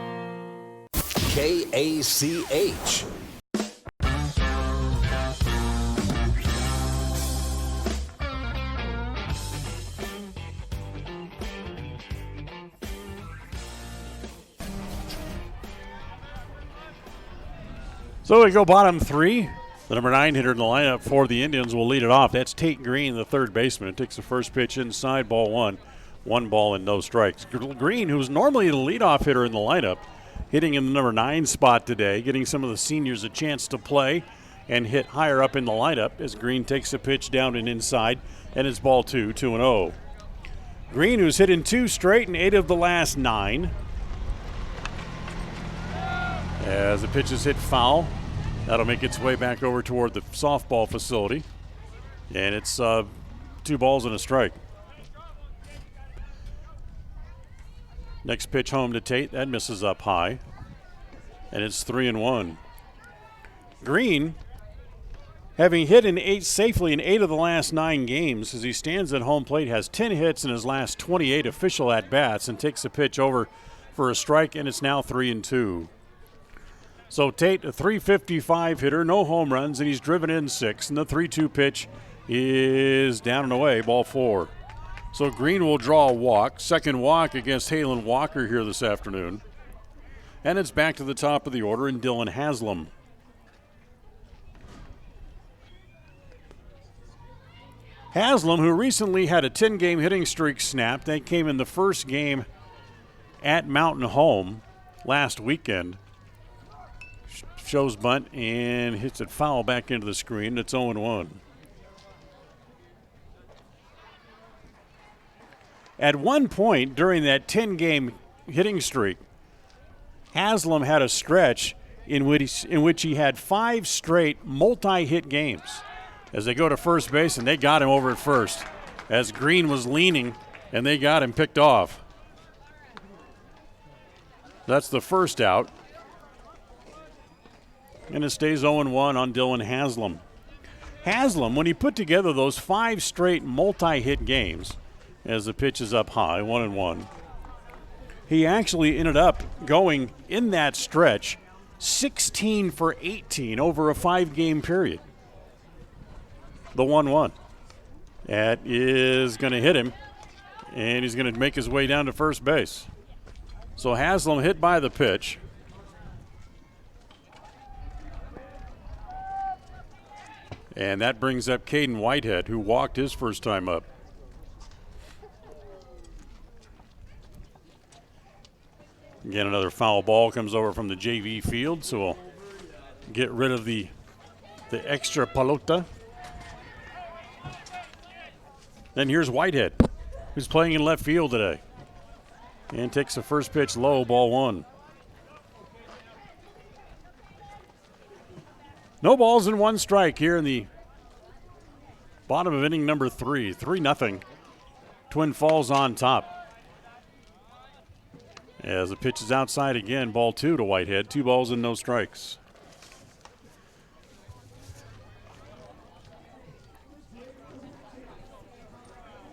KACH. So we go bottom three. The number 9 hitter in the lineup for the Indians will lead it off. That's Tate Green, the third baseman. It takes the first pitch inside, ball one. 1 ball and no strikes. Green, who's normally the leadoff hitter in the lineup, hitting in the number 9 spot today, getting some of the seniors a chance to play and hit higher up in the lineup as Green takes a pitch down and inside, and it's ball 2, 2-0. Green, who's hit in 2 straight and 8 of the last 9. As the pitch is hit foul, that'll make its way back over toward the softball facility, and it's 2 balls and a strike. Next pitch home to Tate. That misses up high. And it's 3-1. Green, having hit safely in 8 of the last 9 games, as he stands at home plate, has 10 hits in his last 28 official at-bats and takes a pitch over for a strike, and it's now 3-2. So Tate, a .355 hitter, no home runs, and he's driven in 6. And the 3-2 pitch is down and away, ball 4. So Green will draw a walk. Second walk against Halen Walker here this afternoon. And it's back to the top of the order in Dylan Haslam. Haslam, who recently had a 10-game hitting streak snapped, that came in the first game at Mountain Home last weekend. Shows bunt and hits it foul back into the screen. It's 0-1. At one point during that 10-game hitting streak, Haslam had a stretch in which he had 5 straight multi-hit games. As they go to first base, and they got him over at first, as Green was leaning, and they got him picked off. That's the first out. And it stays 0-1 on Dylan Haslam. Haslam, when he put together those 5 straight multi-hit games, as the pitch is up high, 1-1. He actually ended up going in that stretch 16 for 18 over a 5-game period. The 1-1. That is going to hit him, and he's going to make his way down to first base. So Haslam hit by the pitch. And that brings up Caden Whitehead, who walked his first time up. Again, another foul ball comes over from the JV field, so we'll get rid of the extra pelota. Then here's Whitehead, who's playing in left field today. And takes the first pitch low, ball 1. No balls and 1 strike here in the bottom of inning number 3. 3-0. Twin Falls on top. As the pitch is outside again, ball 2 to Whitehead. 2 balls and no strikes.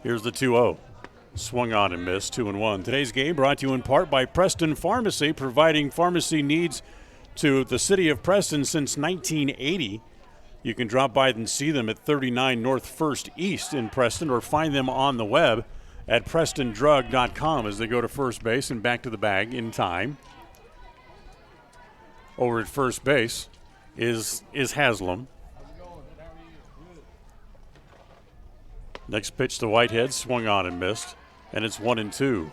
Here's the 2-0. Swung on and missed, 2-1. Today's game brought to you in part by Preston Pharmacy, providing pharmacy needs to the city of Preston since 1980. You can drop by and see them at 39 North 1st East in Preston, or find them on the web at PrestonDrug.com as they go to first base and back to the bag in time. Over at first base is Haslam. Next pitch to Whitehead, swung on and missed, and it's 1-2.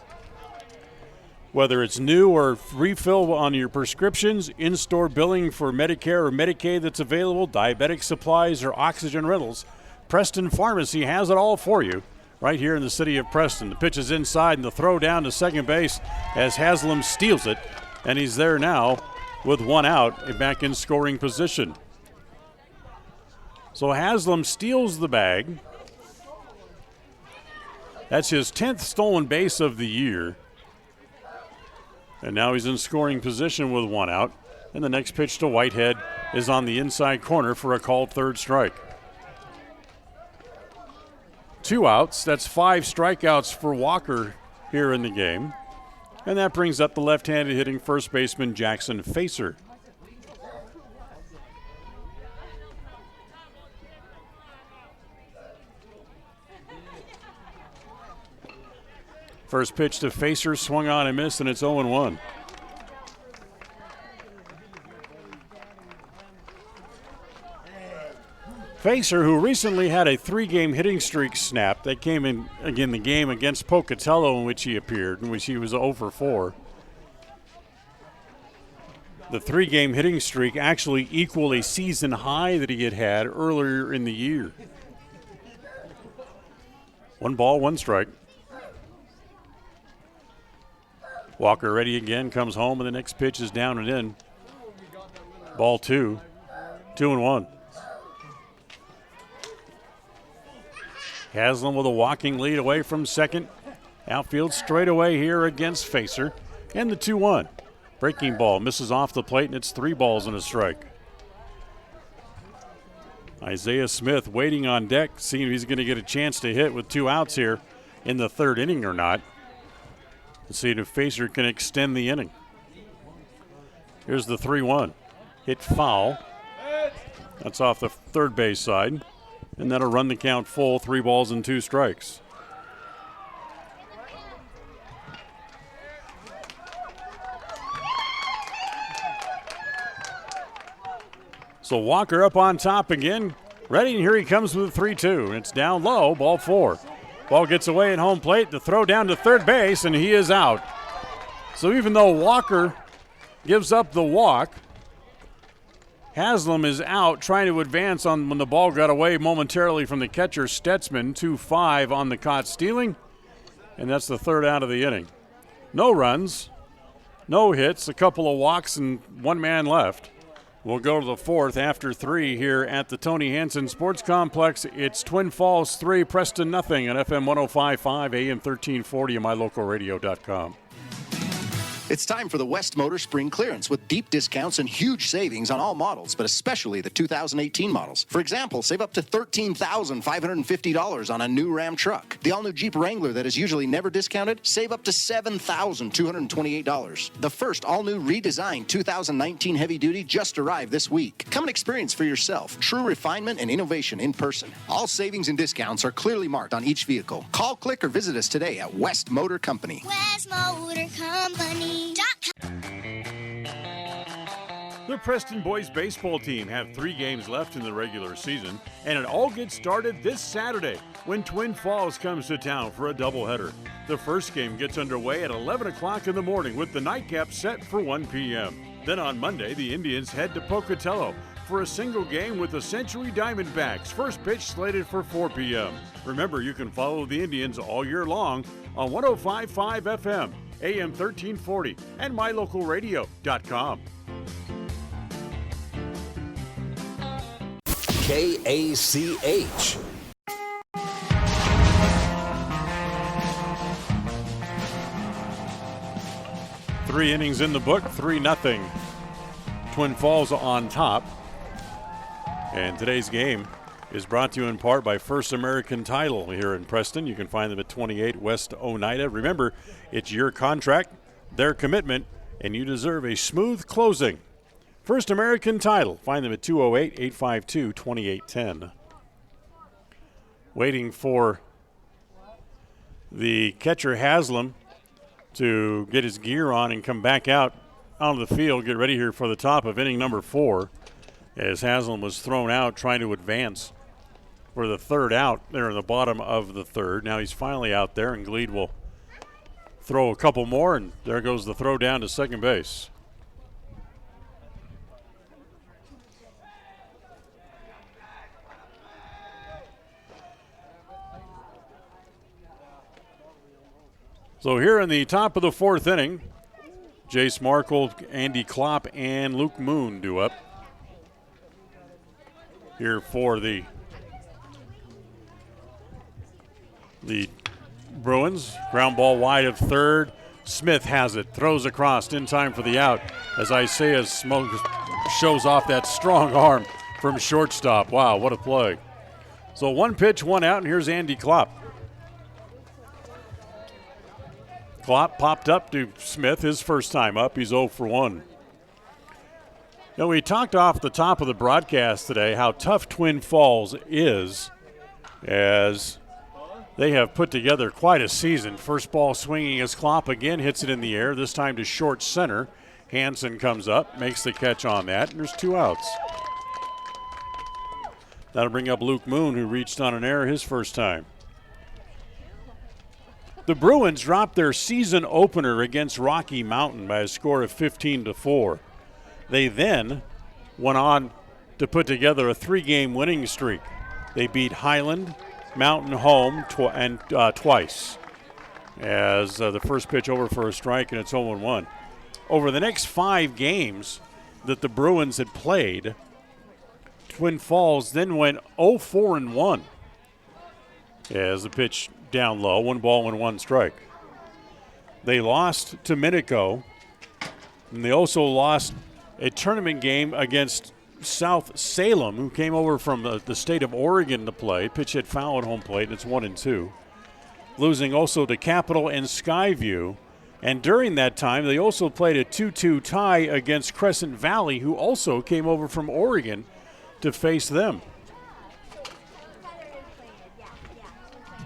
Whether it's new or refill on your prescriptions, in-store billing for Medicare or Medicaid that's available, diabetic supplies, or oxygen rentals, Preston Pharmacy has it all for you right here in the city of Preston. The pitch is inside, and the throw down to second base as Haslam steals it, and he's there now with one out and back in scoring position. So Haslam steals the bag. That's his 10th stolen base of the year. And now he's in scoring position with one out. And the next pitch to Whitehead is on the inside corner for a called third strike. 2 outs. That's 5 strikeouts for Walker here in the game. And that brings up the left-handed hitting first baseman Jackson Facer. First pitch to Facer, swung on and missed, and it's 0-1. Facer, who recently had a 3-game hitting streak snap, that came in again the game against Pocatello in which he appeared, in which he was 0 for 4. The 3-game hitting streak actually equaled a season high that he had earlier in the year. 1 ball, 1 strike. Walker ready again, comes home, and the next pitch is down and in. Ball 2, 2-1. Haslam with a walking lead away from second. Outfield straightaway here against Facer. And the 2-1. Breaking ball misses off the plate, and it's 3 balls and a strike. Isaiah Smith waiting on deck, seeing if he's going to get a chance to hit with 2 outs here in the 3rd inning or not. Let's see if Facer can extend the inning. Here's the 3-1. Hit foul. That's off the third base side. And that'll run the count full, 3 balls and 2 strikes. So Walker up on top again. Ready, and here he comes with a 3-2. It's down low, ball 4. Ball gets away at home plate, the throw down to third base, and he is out. So even though Walker gives up the walk, Haslam is out trying to advance on when the ball got away momentarily from the catcher, Stutzman. 2-5 on the caught stealing, and that's the 3rd out of the inning. No runs, no hits, a couple of walks, and 1 man left. We'll go to the 4th after 3 here at the Tony Hansen Sports Complex. It's Twin Falls 3, Preston nothing on FM 105.5, AM 1340, and mylocalradio.com. It's time for the West Motor Spring Clearance with deep discounts and huge savings on all models, but especially the 2018 models. For example, save up to $13,550 on a new Ram truck. The all-new Jeep Wrangler that is usually never discounted, save up to $7,228. The first all-new redesigned 2019 heavy duty just arrived this week. Come and experience for yourself true refinement and innovation in person. All savings and discounts are clearly marked on each vehicle. Call, click, or visit us today at West Motor Company. West Motor Company. The Preston boys baseball team have 3 games left in the regular season, and it all gets started this Saturday when Twin Falls comes to town for a doubleheader. The first game gets underway at 11 o'clock in the morning with the nightcap set for 1 p.m. Then on Monday, the Indians head to Pocatello for a single game with the Century Diamondbacks. First pitch slated for 4 p.m. Remember, you can follow the Indians all year long on 105.5 FM, AM 1340, and mylocalradio.com. KACH. Three innings in the book, 3-0. Twin Falls on top. And today's game is brought to you in part by First American Title here in Preston. You can find them at 28 West Oneida. Remember, it's your contract, their commitment, and you deserve a smooth closing. First American Title. Find them at 208-852-2810. Waiting for the catcher Haslam to get his gear on and come back out onto the field, get ready here for the top of inning number 4, as Haslam was thrown out trying to advance for the third out there in the bottom of the third. Now he's finally out there, and Gleed will throw a couple more, and there goes the throw down to second base. So here in the top of the 4th inning, Jace Markle, Andy Klopp, and Luke Moon due up. Here for the Bruins. Ground ball wide of third. Smith has it, throws across in time for the out, as Isaiah Smoke shows off that strong arm from shortstop. Wow, what a play. So 1 pitch, 1 out, and here's Andy Klopp. Klopp popped up to Smith, his first time up. He's 0 for 1. Now, we talked off the top of the broadcast today how tough Twin Falls is, as they have put together quite a season. First ball swinging as Klopp again hits it in the air, this time to short center. Hansen comes up, makes the catch on that, and there's 2 outs. That'll bring up Luke Moon, who reached on an error his first time. The Bruins dropped their season opener against Rocky Mountain by a score of 15-4. They then went on to put together a 3-game winning streak. They beat Highland, Mountain home twice, as the first pitch over for a strike, and it's 0-1. Over the next 5 games that the Bruins had played, Twin Falls then went 0-4-1 as the pitch down low, 1 ball and 1 strike. They lost to Minico, and they also lost a tournament game against South Salem, who came over from the state of Oregon to play. Pitch hit foul at home plate, and it's 1-2. Losing also to Capital and Skyview. And during that time, they also played a 2-2 tie against Crescent Valley, who also came over from Oregon to face them.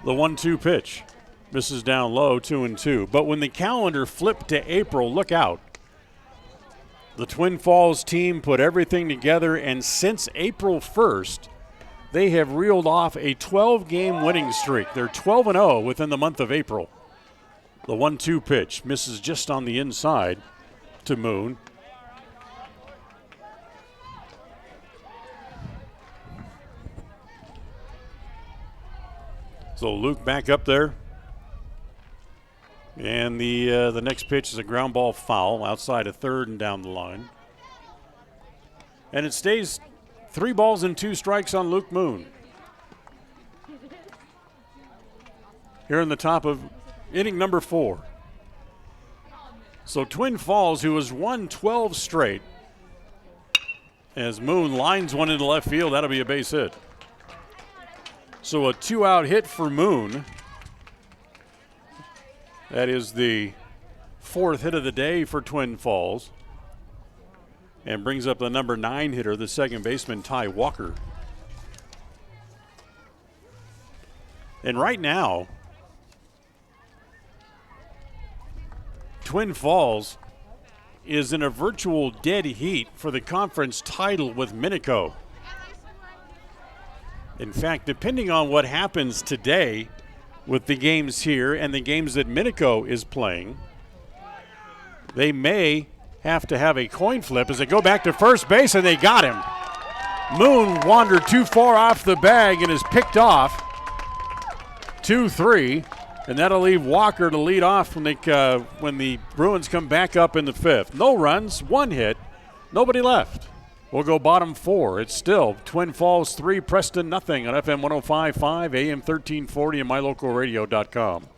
The 1-2 pitch misses down low, 2-2. But when the calendar flipped to April, look out. The Twin Falls team put everything together, and since April 1st, they have reeled off a 12-game winning streak. They're 12-0 within the month of April. The 1-2 pitch misses just on the inside to Moon. So Luke back up there. And the next pitch is a ground ball foul outside of third and down the line. And it stays 3 balls and 2 strikes on Luke Moon. Here in the top of inning number 4. So Twin Falls, who has won 12 straight, as Moon lines one into left field, that'll be a base hit. So a 2-out hit for Moon. That is the 4th hit of the day for Twin Falls, and brings up the number 9 hitter, the second baseman, Trey Walker. And right now, Twin Falls is in a virtual dead heat for the conference title with Minico. In fact, depending on what happens today with the games here and the games that Minico is playing, they may have to have a coin flip as they go back to first base, and they got him. Moon wandered too far off the bag and is picked off. 2-3, and that'll leave Walker to lead off when the Bruins come back up in the 5th. No runs, 1 hit, nobody left. We'll go bottom 4. It's still Twin Falls 3, Preston nothing on FM 105.5, AM 1340, and mylocalradio.com.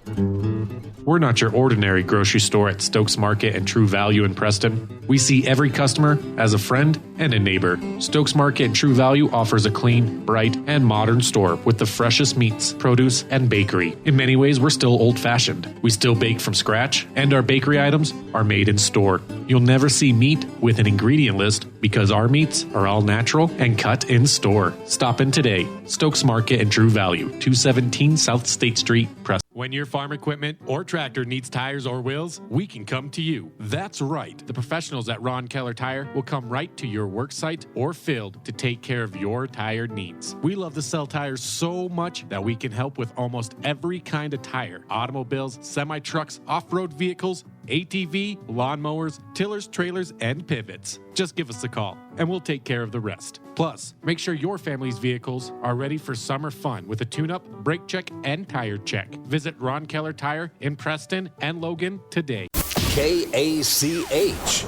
We're not your ordinary grocery store at Stokes Market and True Value in Preston. We see every customer as a friend and a neighbor. Stokes Market and True Value offers a clean, bright, and modern store with the freshest meats, produce, and bakery. In many ways, we're still old-fashioned. We still bake from scratch, and our bakery items are made in store. You'll never see meat with an ingredient list because our meats are all natural and cut in store. Stop in today. Stokes Market and True Value, 217 South State Street, Preston. When your farm equipment or tractor needs tires or wheels, we can come to you. That's right. The professionals at Ron Keller Tire will come right to your work site or field to take care of your tire needs. We love to sell tires so much that we can help with almost every kind of tire. Automobiles, semi-trucks, off-road vehicles, ATV, lawnmowers, tillers, trailers, and pivots. Just give us a call, and we'll take care of the rest. Plus, make sure your family's vehicles are ready for summer fun with a tune-up, brake check, and tire check. Visit Ron Keller Tire in Preston and Logan today. KACH.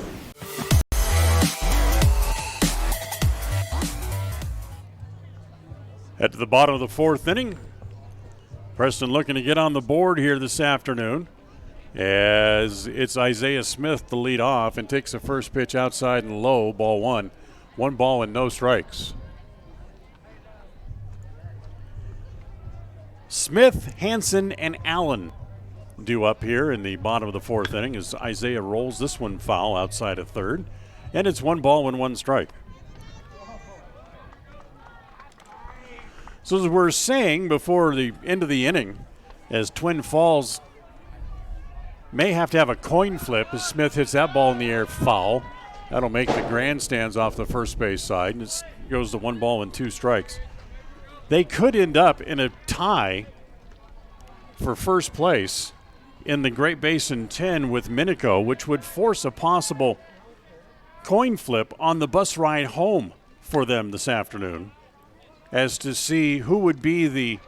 At the bottom of the fourth inning, Preston looking to get on the board here this afternoon, as it's Isaiah Smith to lead off and takes the first pitch outside and low, ball one. 1 ball and no strikes. Smith, Hansen, and Allen due up here in the bottom of the fourth inning as Isaiah rolls this one foul outside of third. And it's 1 ball and 1 strike. So as we're saying before the end of the inning, as Twin Falls may have to have a coin flip as Smith hits that ball in the air foul. That'll make the grandstands off the first base side, and it goes to 1 ball and 2 strikes. They could end up in a tie for first place in the Great Basin 10 with Minico, which would force a possible coin flip on the bus ride home for them this afternoon as to see who would be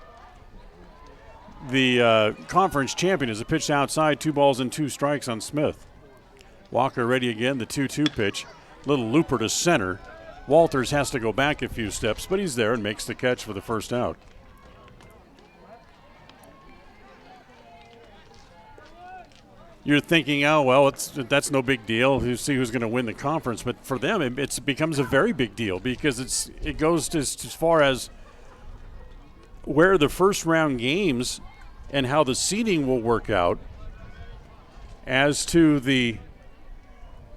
the conference champion as it pitched outside, 2 balls and 2 strikes on Smith. Walker ready again, the 2-2 pitch. Little looper to center. Walters has to go back a few steps, but he's there and makes the catch for the first out. You're thinking, oh, well, that's no big deal. You see who's going to win the conference. But for them, it becomes a very big deal because it goes just as far as where the first round games and how the seeding will work out as to the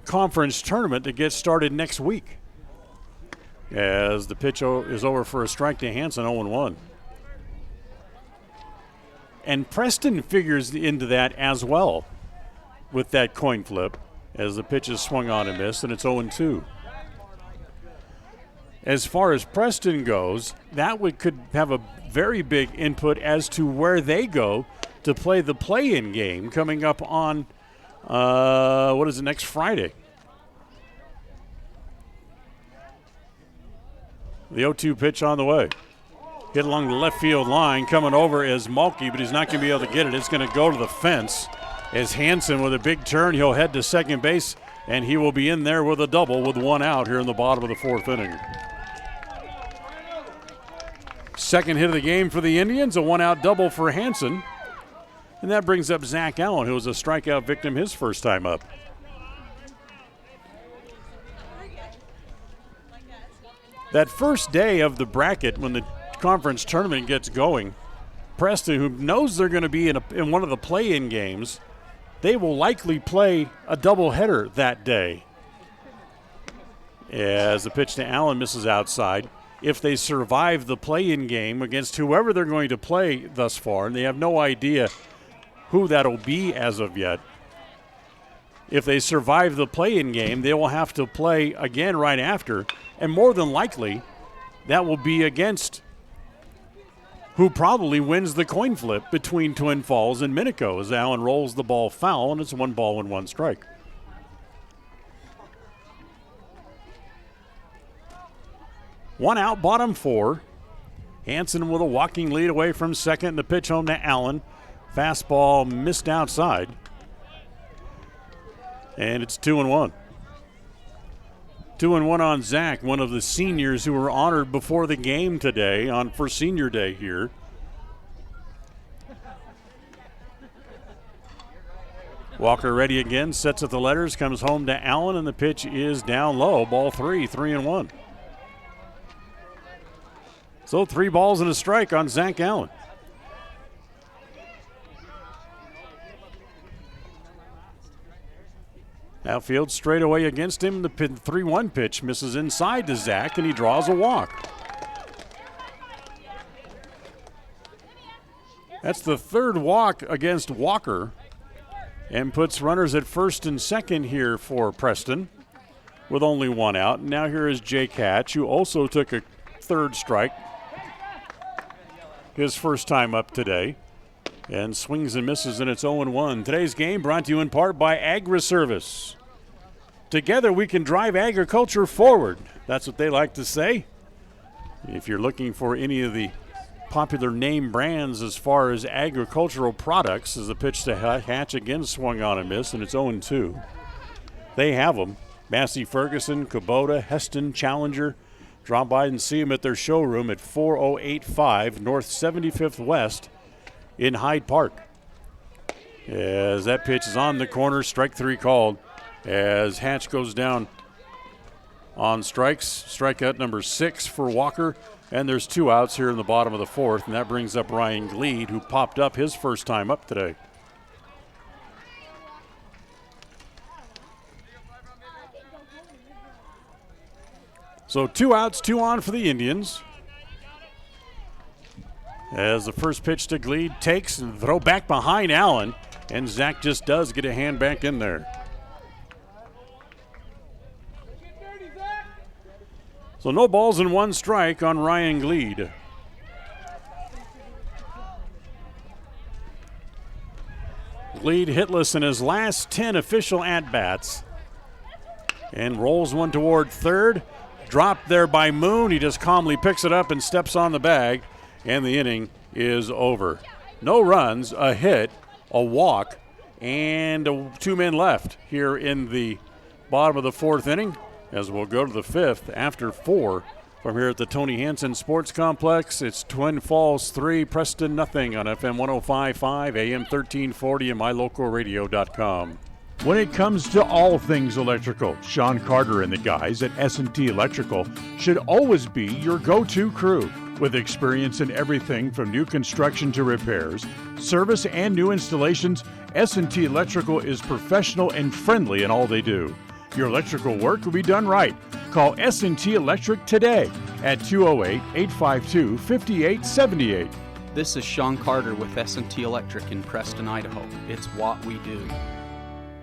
conference tournament that gets started next week. As the pitch is over for a strike to Hansen, 0-1. And Preston figures into that as well with that coin flip as the pitch is swung on and missed, and it's 0-2. As far as Preston goes, that could have a very big input as to where they go to play the play-in game coming up on, next Friday? The 0-2 pitch on the way. Hit along the left field line. Coming over is Mulkey, but he's not going to be able to get it. It's going to go to the fence. As Hansen with a big turn, he'll head to second base, and he will be in there with a double with 1 out here in the bottom of the fourth inning. Second hit of the game for the Indians, a 1-out double for Hansen. And that brings up Zach Allen, who was a strikeout victim his first time up. That first day of the bracket, when the conference tournament gets going, Preston, who knows they're going to be in one of the play-in games, they will likely play a doubleheader that day. As the pitch to Allen misses outside. If they survive the play-in game against whoever they're going to play thus far, and they have no idea who that'll be as of yet, if they survive the play-in game, they will have to play again right after, and more than likely, that will be against who probably wins the coin flip between Twin Falls and Minico as Allen rolls the ball foul, and it's 1 ball and 1 strike. One out, bottom 4. Hansen with a walking lead away from second. The pitch home to Allen. Fastball missed outside. And it's 2-1. 2-1 on Zach, one of the seniors who were honored before the game today for senior day here. Walker ready again, sets at the letters, comes home to Allen, and the pitch is down low. Ball 3, 3-1. So 3 balls and a strike on Zach Allen. Outfield straight away against him. The 3-1 pitch misses inside to Zach, and he draws a walk. That's the third walk against Walker and puts runners at first and second here for Preston with only one out. Now here is Jake Hatch, who also took a third strike, his first time up today, and swings and misses, and it's 0-1. Today's game brought to you in part by AgriService. Together we can drive agriculture forward. That's what they like to say. If you're looking for any of the popular name brands as far as agricultural products, as the pitch to Hatch again swung on and missed, and it's 0-2. They have them. Massey Ferguson, Kubota, Heston, Challenger. Drop by and see them at their showroom at 4085 North 75th West in Hyde Park. As that pitch is on the corner, strike three called. As Hatch goes down on strikes, strikeout number 6 for Walker. And there's 2 outs here in the bottom of the fourth, and that brings up Ryan Gleed, who popped up his first time up today. So 2 outs, 2 on for the Indians. As the first pitch to Gleed takes and throw back behind Allen, and Zach just does get a hand back in there. So no balls and 1 strike on Ryan Gleed. Gleed hitless in his last 10 official at-bats. And rolls one toward third. Dropped there by Moon. He just calmly picks it up and steps on the bag. And the inning is over. No runs, a hit, a walk, and 2 men left here in the bottom of the fourth inning. As we'll go to the fifth after 4 from here at the Tony Hansen Sports Complex. It's Twin Falls 3, Preston nothing on FM 105.5, AM 1340, and mylocalradio.com. When it comes to all things electrical, Sean Carter and the guys at S&T Electrical should always be your go-to crew. With experience in everything from new construction to repairs, service, and new installations, S&T Electrical is professional and friendly in all they do. Your electrical work will be done right. Call S&T Electric today at 208-852-5878. This is Sean Carter with S&T Electric in Preston, Idaho. It's what we do.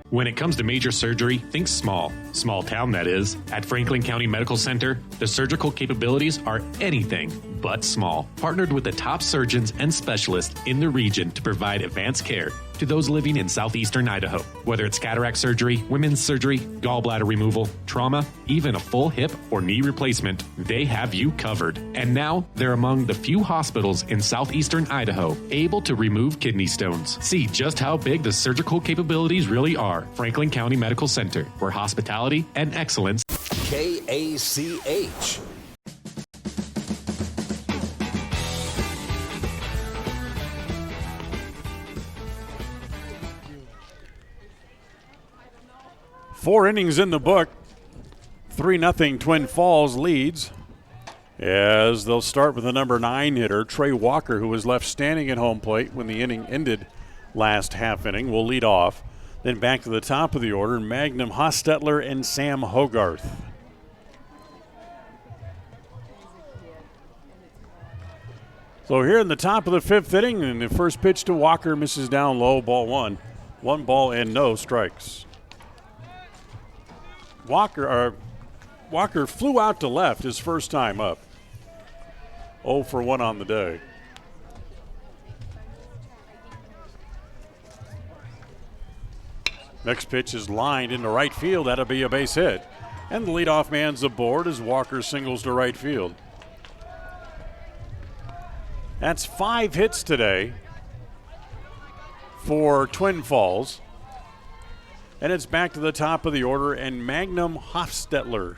When it comes to major surgery, think small. Small town, that is. At Franklin County Medical Center, the surgical capabilities are anything but small. Partnered with the top surgeons and specialists in the region to provide advanced care to those living in southeastern Idaho. Whether it's cataract surgery, women's surgery, gallbladder removal, trauma, even a full hip or knee replacement, they have you covered. And now, they're among the few hospitals in southeastern Idaho able to remove kidney stones. See just how big the surgical capabilities really are. Franklin County Medical Center, where hospitality and excellence. KACH. Four innings in the book. 3-0 Twin Falls leads. As they'll start with the number 9 hitter, Trey Walker, who was left standing at home plate when the inning ended last half inning, will lead off. Then back to the top of the order, Magnum Hostetler and Sam Hogarth. So here in the top of the 5th inning, and the first pitch to Walker misses down low, ball 1. 1 ball and no strikes. Walker flew out to left his first time up. 0 for 1 on the day. Next pitch is lined into right field. That'll be a base hit. And the leadoff man's aboard as Walker singles to right field. That's 5 hits today for Twin Falls. And it's back to the top of the order and Magnum Hostetler.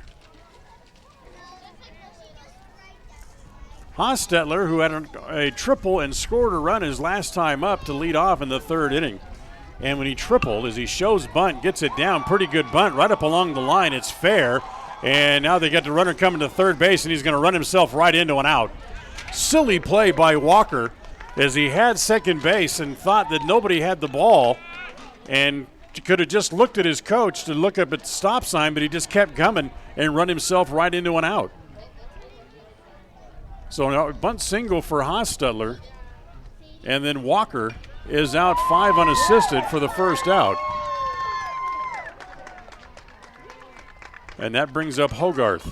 Hostetler, who had a triple and scored a run his last time up to lead off in the 3rd inning. And when he tripled, as he shows bunt, gets it down, pretty good bunt, right up along the line. It's fair. And now they got the runner coming to third base, and he's going to run himself right into an out. Silly play by Walker as he had second base and thought that nobody had the ball and could have just looked at his coach to look up at the stop sign, but he just kept coming and run himself right into an out. So a bunt single for Hostetler And then Walker is out 5 unassisted for the first out. And that brings up Hogarth.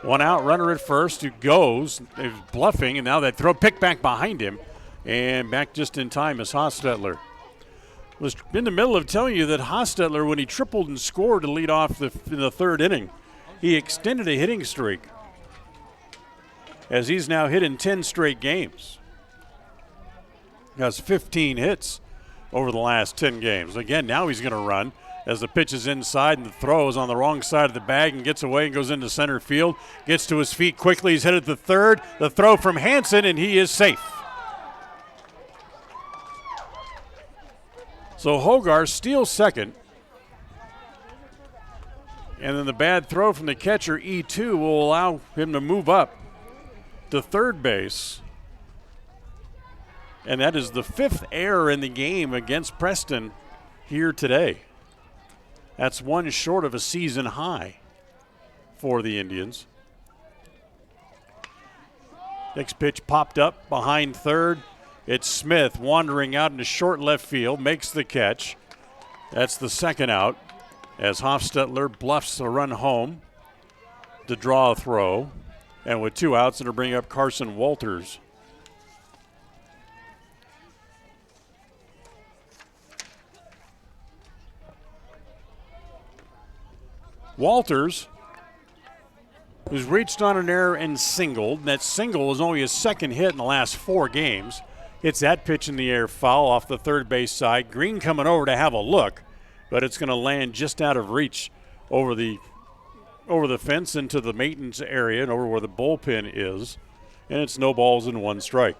1 out, runner at first who goes, is bluffing, and now that throw picked back behind him. And back just in time is Hostetler. Was in the middle of telling you that Hostetler, when he tripled and scored to lead off in the third inning, he extended a hitting streak, as he's now hit in 10 straight games. He has 15 hits over the last 10 games. Again, now he's going to run as the pitch is inside and the throw is on the wrong side of the bag and gets away and goes into center field. Gets to his feet quickly. He's headed to third. The throw from Hansen, and he is safe. So Hogarth steals second. And then the bad throw from the catcher, E2, will allow him to move up to third base. And that is the 5th error in the game against Preston here today. That's 1 short of a season high for the Indians. Next pitch popped up behind third. It's Smith wandering out into short left field, makes the catch. That's the second out as Hostetler bluffs a run home to draw a throw. And with 2 outs, it'll bring up Carson Walters. Walters, who's reached on an error and singled. And that single is only his second hit in the last 4 games. Hits that pitch in the air foul off the third base side. Green coming over to have a look, but it's going to land just out of reach over the fence into the maintenance area and over where the bullpen is. And it's no balls and 1 strike.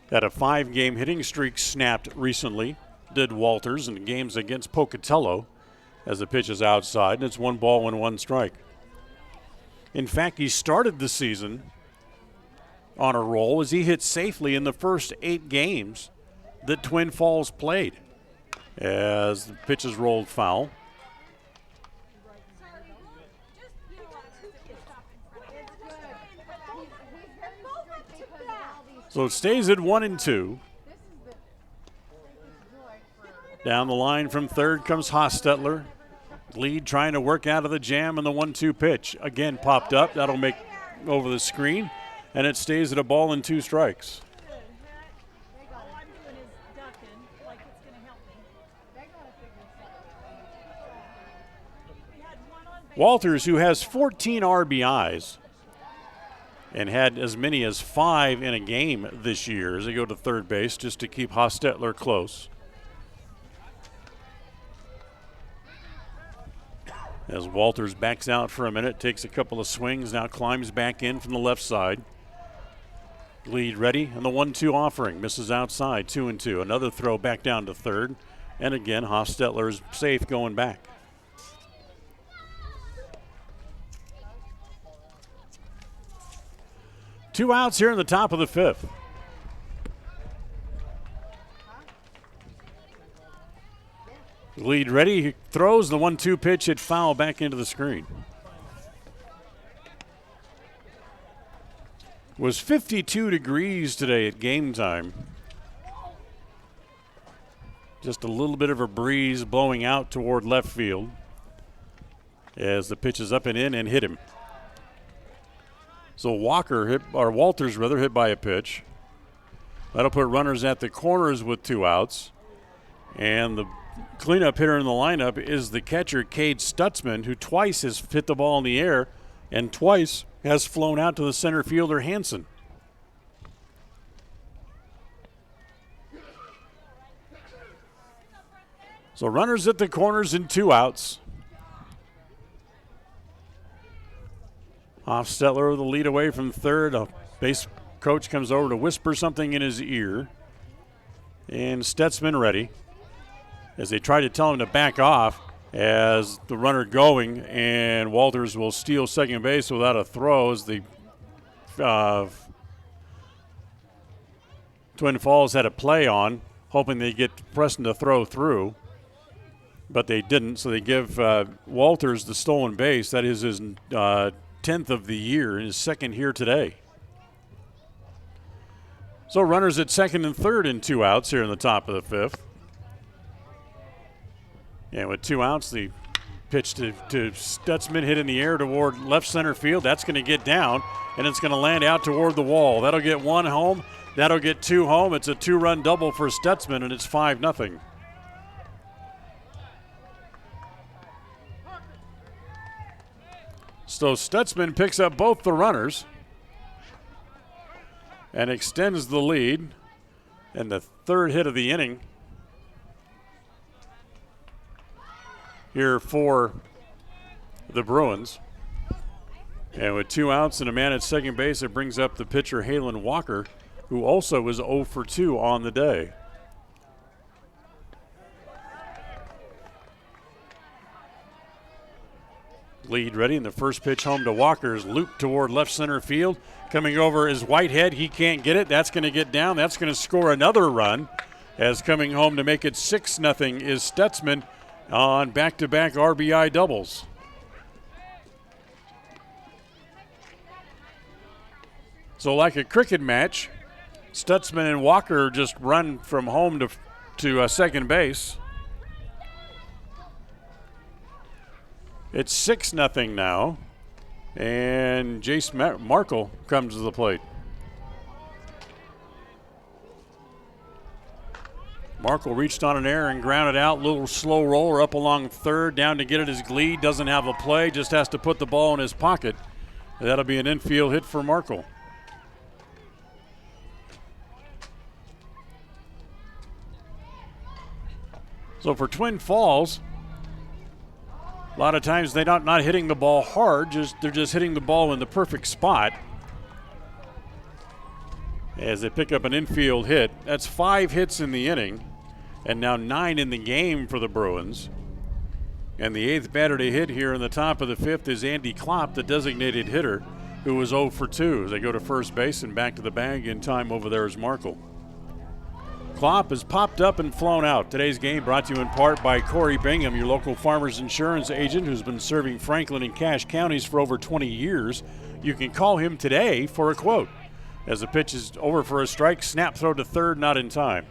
Had a 5-game hitting streak snapped recently, did Walters in games against Pocatello as the pitch is outside, and it's 1 ball and 1 strike. In fact, he started the season on a roll as he hit safely in the first 8 games that Twin Falls played as the pitches rolled foul. So it stays at 1-2. Down the line from third comes Hostetler. Lead trying to work out of the jam, and the 1-2 pitch again popped up. That'll make over the screen, and it stays at a ball and 2 strikes. Walters, who has 14 RBIs and had as many as 5 in a game this year as they go to third base just to keep Hostetler close. As Walters backs out for a minute, takes a couple of swings, now climbs back in from the left side. Lead ready, and the 1-2 offering misses outside, 2-2. Another throw back down to third, and again, Hostetler is safe going back. Two outs here in the top of the 5th. Lead ready, he throws the 1-2 pitch, hit foul back into the screen. It was 52 degrees today at game time. Just a little bit of a breeze blowing out toward left field as the pitch is up and in and hit him. So Walters hit by a pitch. That'll put runners at the corners with 2 outs. And the cleanup hitter in the lineup is the catcher, Kaden Stutzman, who twice has hit the ball in the air and twice has flown out to the center fielder, Hansen. So runners at the corners and 2 outs. Hostetler with the lead away from third. A base coach comes over to whisper something in his ear. And Stutzman ready as they try to tell him to back off as the runner going, and Walters will steal second base without a throw as the Twin Falls had a play on, hoping they get Preston to throw through. but they didn't, so they give Walters the stolen base. That is his 10th of the year, and his second here today. So runners at second and third and 2 outs here in the top of the 5th. And with 2 outs, the pitch to Stutzman, hit in the air toward left center field. That's going to get down, and it's going to land out toward the wall. That'll get 1 home. That'll get 2 home. It's a 2-run double for Stutzman, and it's 5-0. So Stutzman picks up both the runners and extends the lead. And the third hit of the inning here for the Bruins. And with 2 outs and a man at second base, it brings up the pitcher Kaden Walker, who also was 0 for 2 on the day. Lead ready, and the first pitch home to Walker is looped toward left center field. Coming over is Whitehead. He can't get it. That's going to get down. That's going to score another run. As coming home to make it 6-0 is Stutzman on back-to-back RBI doubles. So like a cricket match, Stutzman and Walker just run from home to second base. It's 6-0 now, and Jace Markle comes to the plate. Markle reached on an error and grounded out. Little slow roller up along third, down to get it as Gleed. Doesn't have a play, just has to put the ball in his pocket. That'll be an infield hit for Markle. So for Twin Falls, a lot of times they're not hitting the ball hard, they're just hitting the ball in the perfect spot. As they pick up an infield hit. That's 5 hits in the inning, and now 9 in the game for the Bruins. And the 8th batter to hit here in the top of the 5th is Andy Klopp, the designated hitter, who was 0 for 2. As they go to first base and back to the bag in time over there is Markle. Klopp has popped up and flown out. Today's game brought to you in part by Corey Bingham, your local farmer's insurance agent who's been serving Franklin and Cache counties for over 20 years. You can call him today for a quote. As the pitch is over for a strike, snap throw to third, not in time.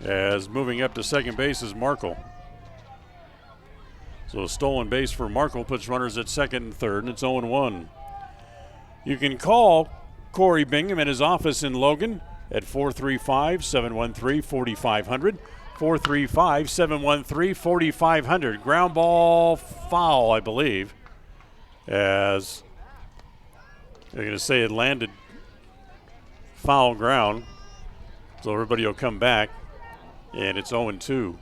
As moving up to second base is Markle. So a stolen base for Markle puts runners at second and third, and it's 0-1. You can call Corey Bingham at his office in Logan at 435-713-4500. 435-713-4500. Ground ball foul, I believe. As they're going to say it landed foul ground. So everybody will come back. And it's 0-2.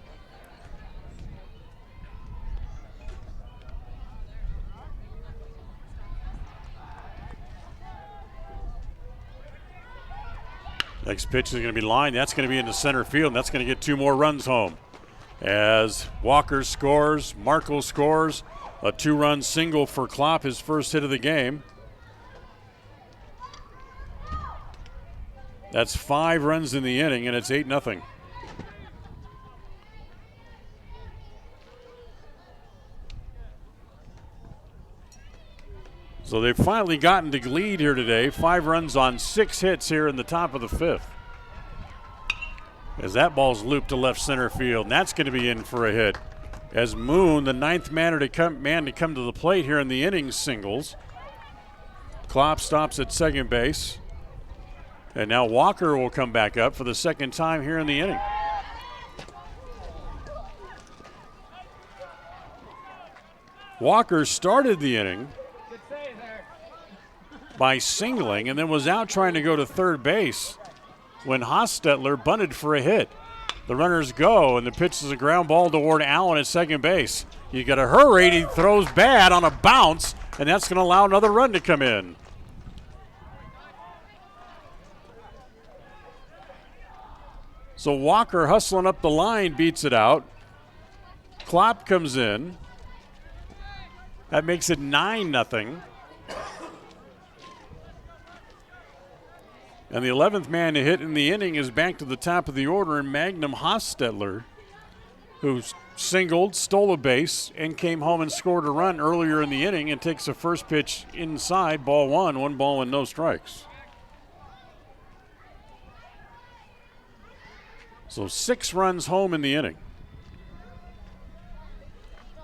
Next pitch is going to be lined. That's going to be into center field, and that's going to get 2 more runs home. As Walker scores, Markle scores. A 2-run single for Klopp, his first hit of the game. That's 5 runs in the inning, and it's 8-0. So they've finally gotten to lead here today. 5 runs on 6 hits here in the top of the 5th. As that ball's looped to left center field, and that's going to be in for a hit. As Moon, the 9th man to come to the plate here in the inning, singles. Klopp stops at second base. And now Walker will come back up for the second time here in the inning. Walker started the inning by singling and then was out trying to go to third base when Hostetler bunted for a hit. The runners go, and the pitch is a ground ball toward Allen at second base. You got to hurry. He throws bad on a bounce, and that's going to allow another run to come in. So Walker hustling up the line beats it out. Klopp comes in. That makes it 9-0. And the 11th man to hit in the inning is back to the top of the order, and Magnum Hostetler, who singled, stole a base, and came home and scored a run earlier in the inning and takes the first pitch inside, ball one ball and no strikes. So 6 runs home in the inning.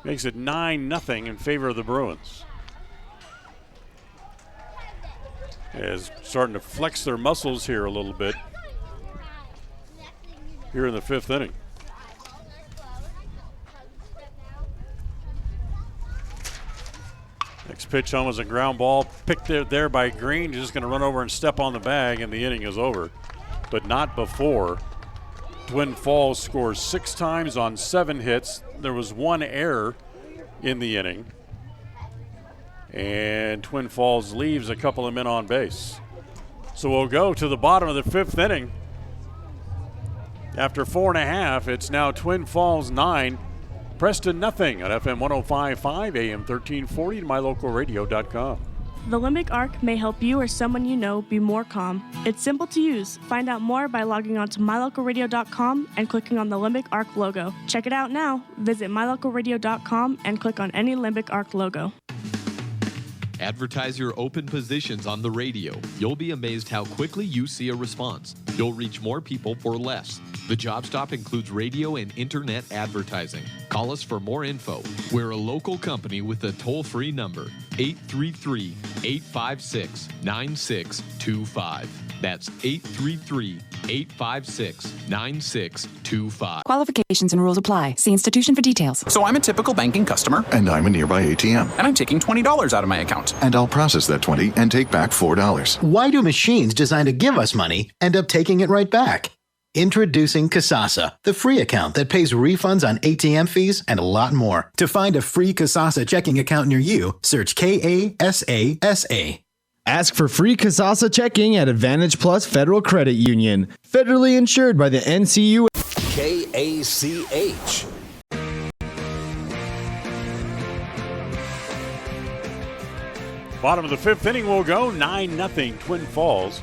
Makes it 9-0 in favor of the Bruins. As starting to flex their muscles here a little bit here in the 5th inning. Next pitch home is a ground ball picked there by Green. He's just going to run over and step on the bag, and the inning is over. But not before. Twin Falls scores 6 times on 7 hits. There was 1 error in the inning. And Twin Falls leaves a couple of men on base. So we'll go to the bottom of the 5th inning. After 4.5, it's now Twin Falls 9, Preston nothing on FM 105.5, AM 1340, and mylocalradio.com. The Limbic Arc may help you or someone you know be more calm. It's simple to use. Find out more by logging on to mylocalradio.com and clicking on the Limbic Arc logo. Check it out now. Visit mylocalradio.com and click on any Limbic Arc logo. Advertise your open positions on the radio. You'll be amazed how quickly you see a response. You'll reach more people for less. The Job Stop includes radio and internet advertising. Call us for more info. We're a local company with a toll-free number, 833-856-9625. That's 833-856-9625. Qualifications and rules apply. See institution for details. So I'm a typical banking customer. And I'm a nearby ATM. And I'm taking $20 out of my account. And I'll process that 20 and take back $4. Why do machines designed to give us money end up taking it right back? Introducing Kasasa, the free account that pays refunds on ATM fees and a lot more. To find a free Kasasa checking account near you, search Kasasa. Ask for free Kasasa checking at Advantage Plus Federal Credit Union. Federally insured by the NCUA. KACH. Bottom of the 5th inning will go, 9-0 Twin Falls,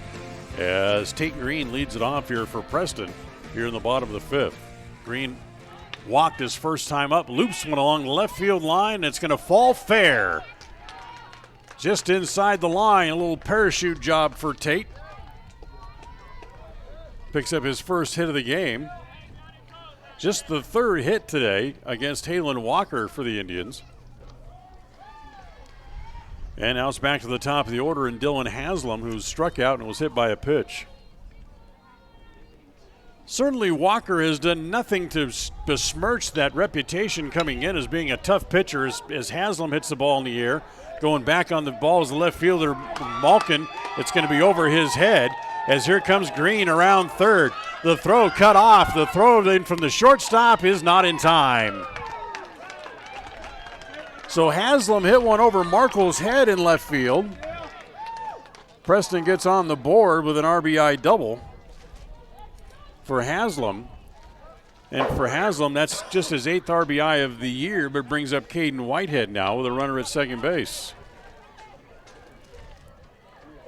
as Tate Green leads it off here for Preston here in the bottom of the 5th. Green walked his first time up, loops one along the left field line, and it's going to fall fair. Just inside the line, a little parachute job for Tate. Picks up his first hit of the game. Just the 3rd hit today against Kaden Walker for the Indians. And now it's back to the top of the order, and Dylan Haslam, who struck out and was hit by a pitch. Certainly Walker has done nothing to besmirch that reputation coming in as being a tough pitcher as Haslam hits the ball in the air. Going back on the ball is the left fielder, Malkin. It's going to be over his head as here comes Green around third. The throw cut off. The throw in from the shortstop is not in time. So Haslam hit one over Markle's head in left field. Preston gets on the board with an RBI double for Haslam. And for Haslam, that's just his 8th RBI of the year, but brings up Caden Whitehead now with a runner at second base.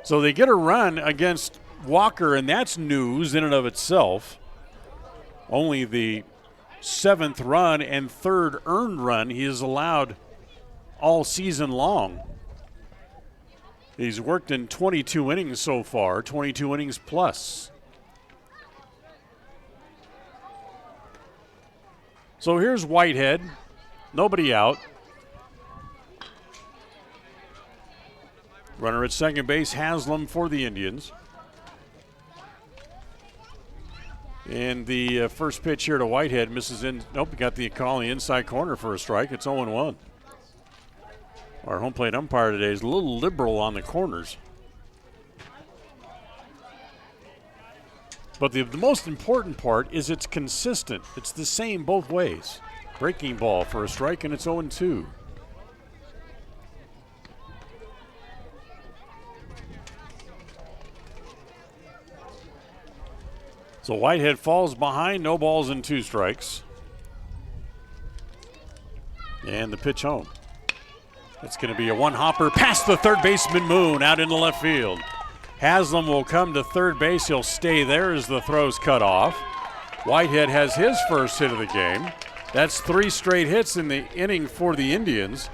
So they get a run against Walker, and that's news in and of itself. Only the 7th run and 3rd earned run he has allowed all season long. He's worked in 22 innings so far, 22 innings plus. So here's Whitehead, nobody out. Runner at second base, Haslam for the Indians. And the first pitch here to Whitehead misses in. Nope, he got the call in the inside corner for a strike. It's 0-1. Our home plate umpire today is a little liberal on the corners. But the most important part is it's consistent. It's the same both ways. Breaking ball for a strike, and it's 0-2. So Whitehead falls behind, no balls and 2 strikes. And the pitch home. It's going to be a one-hopper past the third baseman Moon out into left field. Haslam will come to third base. He'll stay there as the throw's cut off. Whitehead has his first hit of the game. That's 3 straight hits in the inning for the Indians.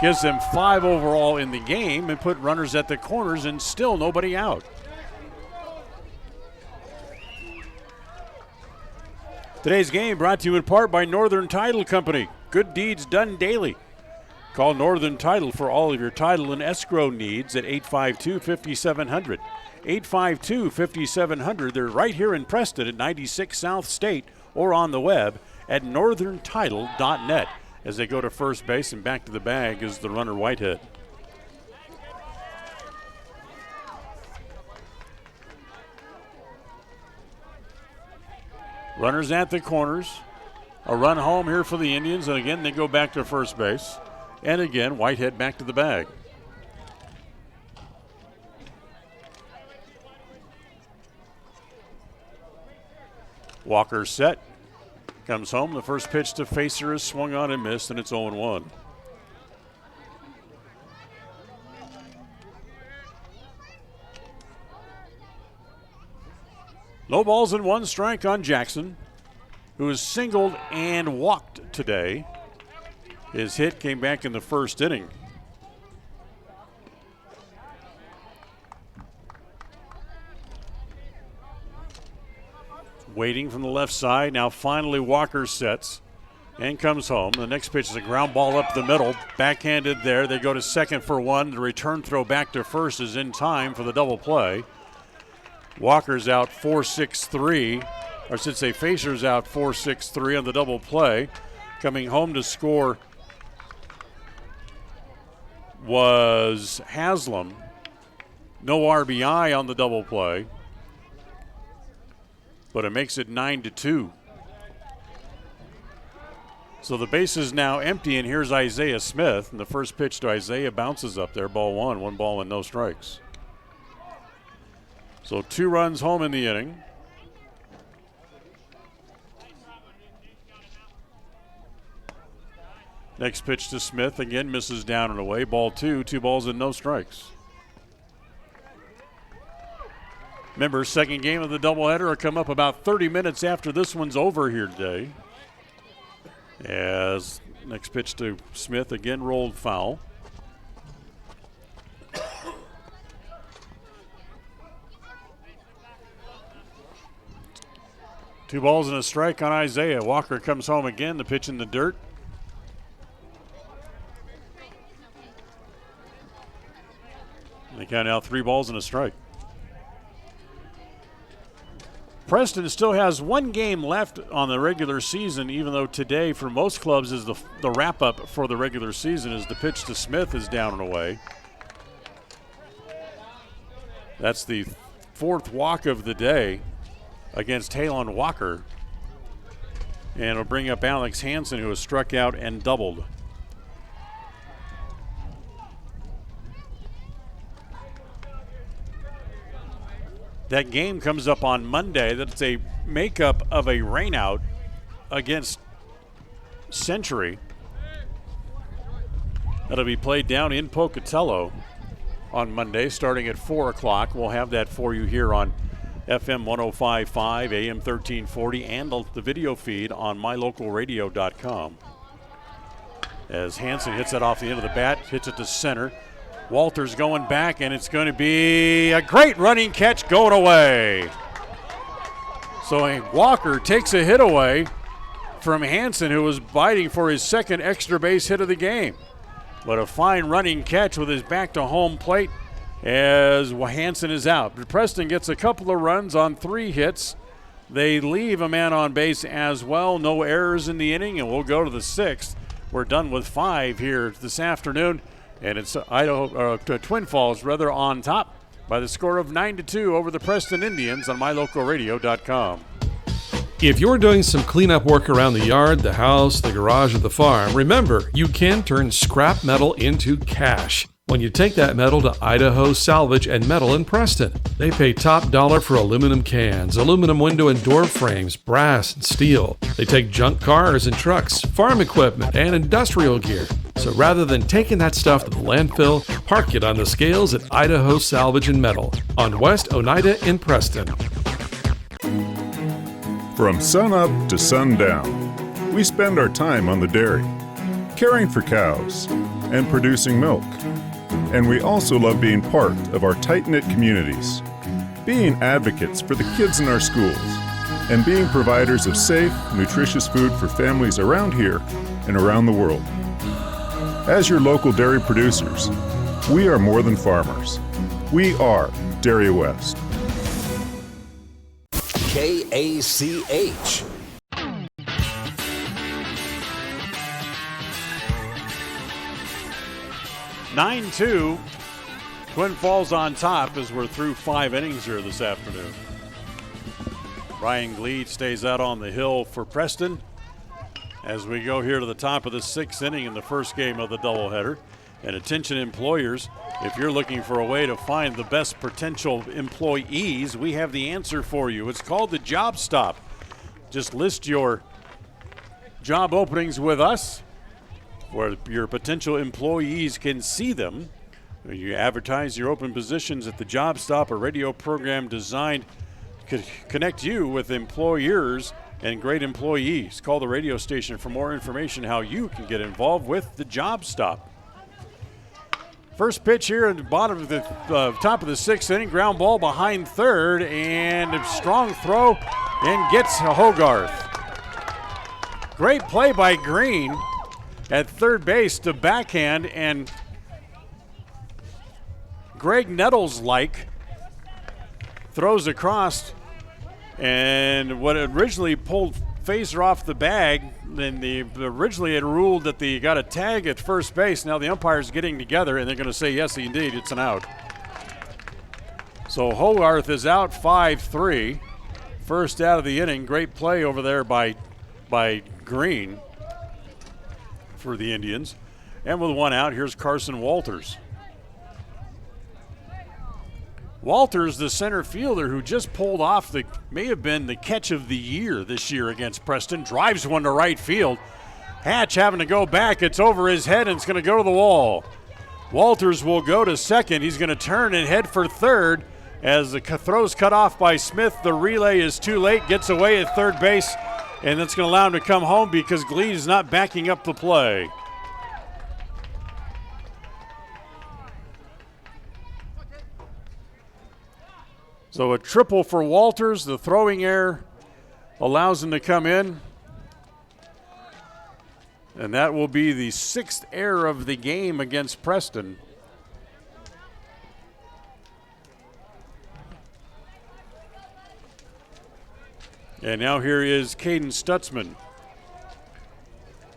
Gives them 5 overall in the game and put runners at the corners and still nobody out. Today's game brought to you in part by Northern Title Company. Good deeds done daily. Call Northern Title for all of your title and escrow needs at 852-5700. 852-5700. They're right here in Preston at 96 South State or on the web at northerntitle.net. As they go to first base and back to the bag is the runner Whitehead. Runners at the corners. A run home here for the Indians, and again they go back to first base. And again, Whitehead back to the bag. Walker set. Comes home. The first pitch to Facer is swung on and missed, and it's 0-1. No balls and 1 strike on Jackson, who is singled and walked today. His hit came back in the first inning. Waiting from the left side. Now finally Walker sets and comes home. The next pitch is a ground ball up the middle. Backhanded there. They go to second for 1. The return throw back to first is in time for the double play. Walker's out 4-6-3. Or I should say Facer's out 4-6-3 on the double play. Coming home to score was Haslam. No RBI on the double play, but it makes it 9-2. So the base is now empty, and here's Isaiah Smith. And the first pitch to Isaiah bounces up there, ball 1, 1 ball and no strikes. So 2 runs home in the inning. Next pitch to Smith, again misses down and away. Ball 2, 2 balls and no strikes. Remember, second game of the doubleheader will come up about 30 minutes after this one's over here today. As next pitch to Smith, again rolled foul. Two balls and a strike on Isaiah. Walker comes home again, the pitch in the dirt. They count out 3 balls and a strike. Preston still has 1 game left on the regular season, even though today for most clubs is the wrap-up for the regular season as the pitch to Smith is down and away. That's the 4th walk of the day against Talon Walker. And it'll bring up Alex Hansen, who has struck out and doubled. That game comes up on Monday. That's a makeup of a rainout against Century. That'll be played down in Pocatello on Monday starting at 4 o'clock. We'll have that for you here on FM 105.5, AM 1340, and the video feed on mylocalradio.com. As Hansen hits it off the end of the bat, hits it to center. Walter's going back, and it's going to be a great running catch going away. So Walker takes a hit away from Hansen, who was biting for his second extra base hit of the game. But a fine running catch with his back to home plate as Hansen is out. But Preston gets a couple of runs on 3 hits. They leave a man on base as well. No errors in the inning, and we'll go to the 6th. We're done with 5 here this afternoon. And it's Twin Falls on top by the score of 9-2 over the Preston Indians on mylocalradio.com. If you're doing some cleanup work around the yard, the house, the garage, or the farm, remember, you can turn scrap metal into cash when you take that metal to Idaho Salvage and Metal in Preston. They pay top dollar for aluminum cans, aluminum window and door frames, brass and steel. They take junk cars and trucks, farm equipment, and industrial gear. So rather than taking that stuff to the landfill, park it on the scales at Idaho Salvage and Metal on West Oneida in Preston. From sunup to sundown, We spend our time on the dairy, caring for cows, and producing milk. And we also love being part of our tight-knit communities, being advocates for the kids in our schools, and being providers of safe, nutritious food for families around here and around the world. As your local dairy producers, we are more than farmers. We are Dairy West. KACH. (9-2). Twin Falls on top as we're through 5 innings here this afternoon. Ryan Gleed stays out on the hill for Preston as we go here to the top of the 6th inning in the first game of the doubleheader. And attention employers, if you're looking for a way to find the best potential employees, we have the answer for you. It's called the Job Stop. Just list your job openings with us where your potential employees can see them. You advertise your open positions at the Job Stop, a radio program designed to connect you with employers and great employees. Call the radio station for more information how you can get involved with the Job Stop. First pitch here at the bottom of the top of the 6th inning, ground ball behind third, and a strong throw and gets Hogarth. Great play by Green at third base to backhand, and Greg Nettles-like throws across, and what originally pulled Phaser off the bag, then originally had ruled that they got a tag at first base. Now the umpire's getting together, and they're going to say, yes, indeed, it's an out. So Hogarth is out 5-3. First out of the inning. Great play over there by Green for the Indians. And with one out, here's Carson Walters. Walters, the center fielder who just pulled off may have been the catch of the year this year against Preston, drives one to right field. Hatch having to go back. It's over his head and it's going to go to the wall. Walters will go to second. He's going to turn and head for third as the throw's cut off by Smith. The relay is too late, gets away at third base, and that's going to allow him to come home because Gleed is not backing up the play. So a triple for Walters. The throwing error allows him to come in. And that will be the 6th error of the game against Preston. And now here is Kaden Stutzman.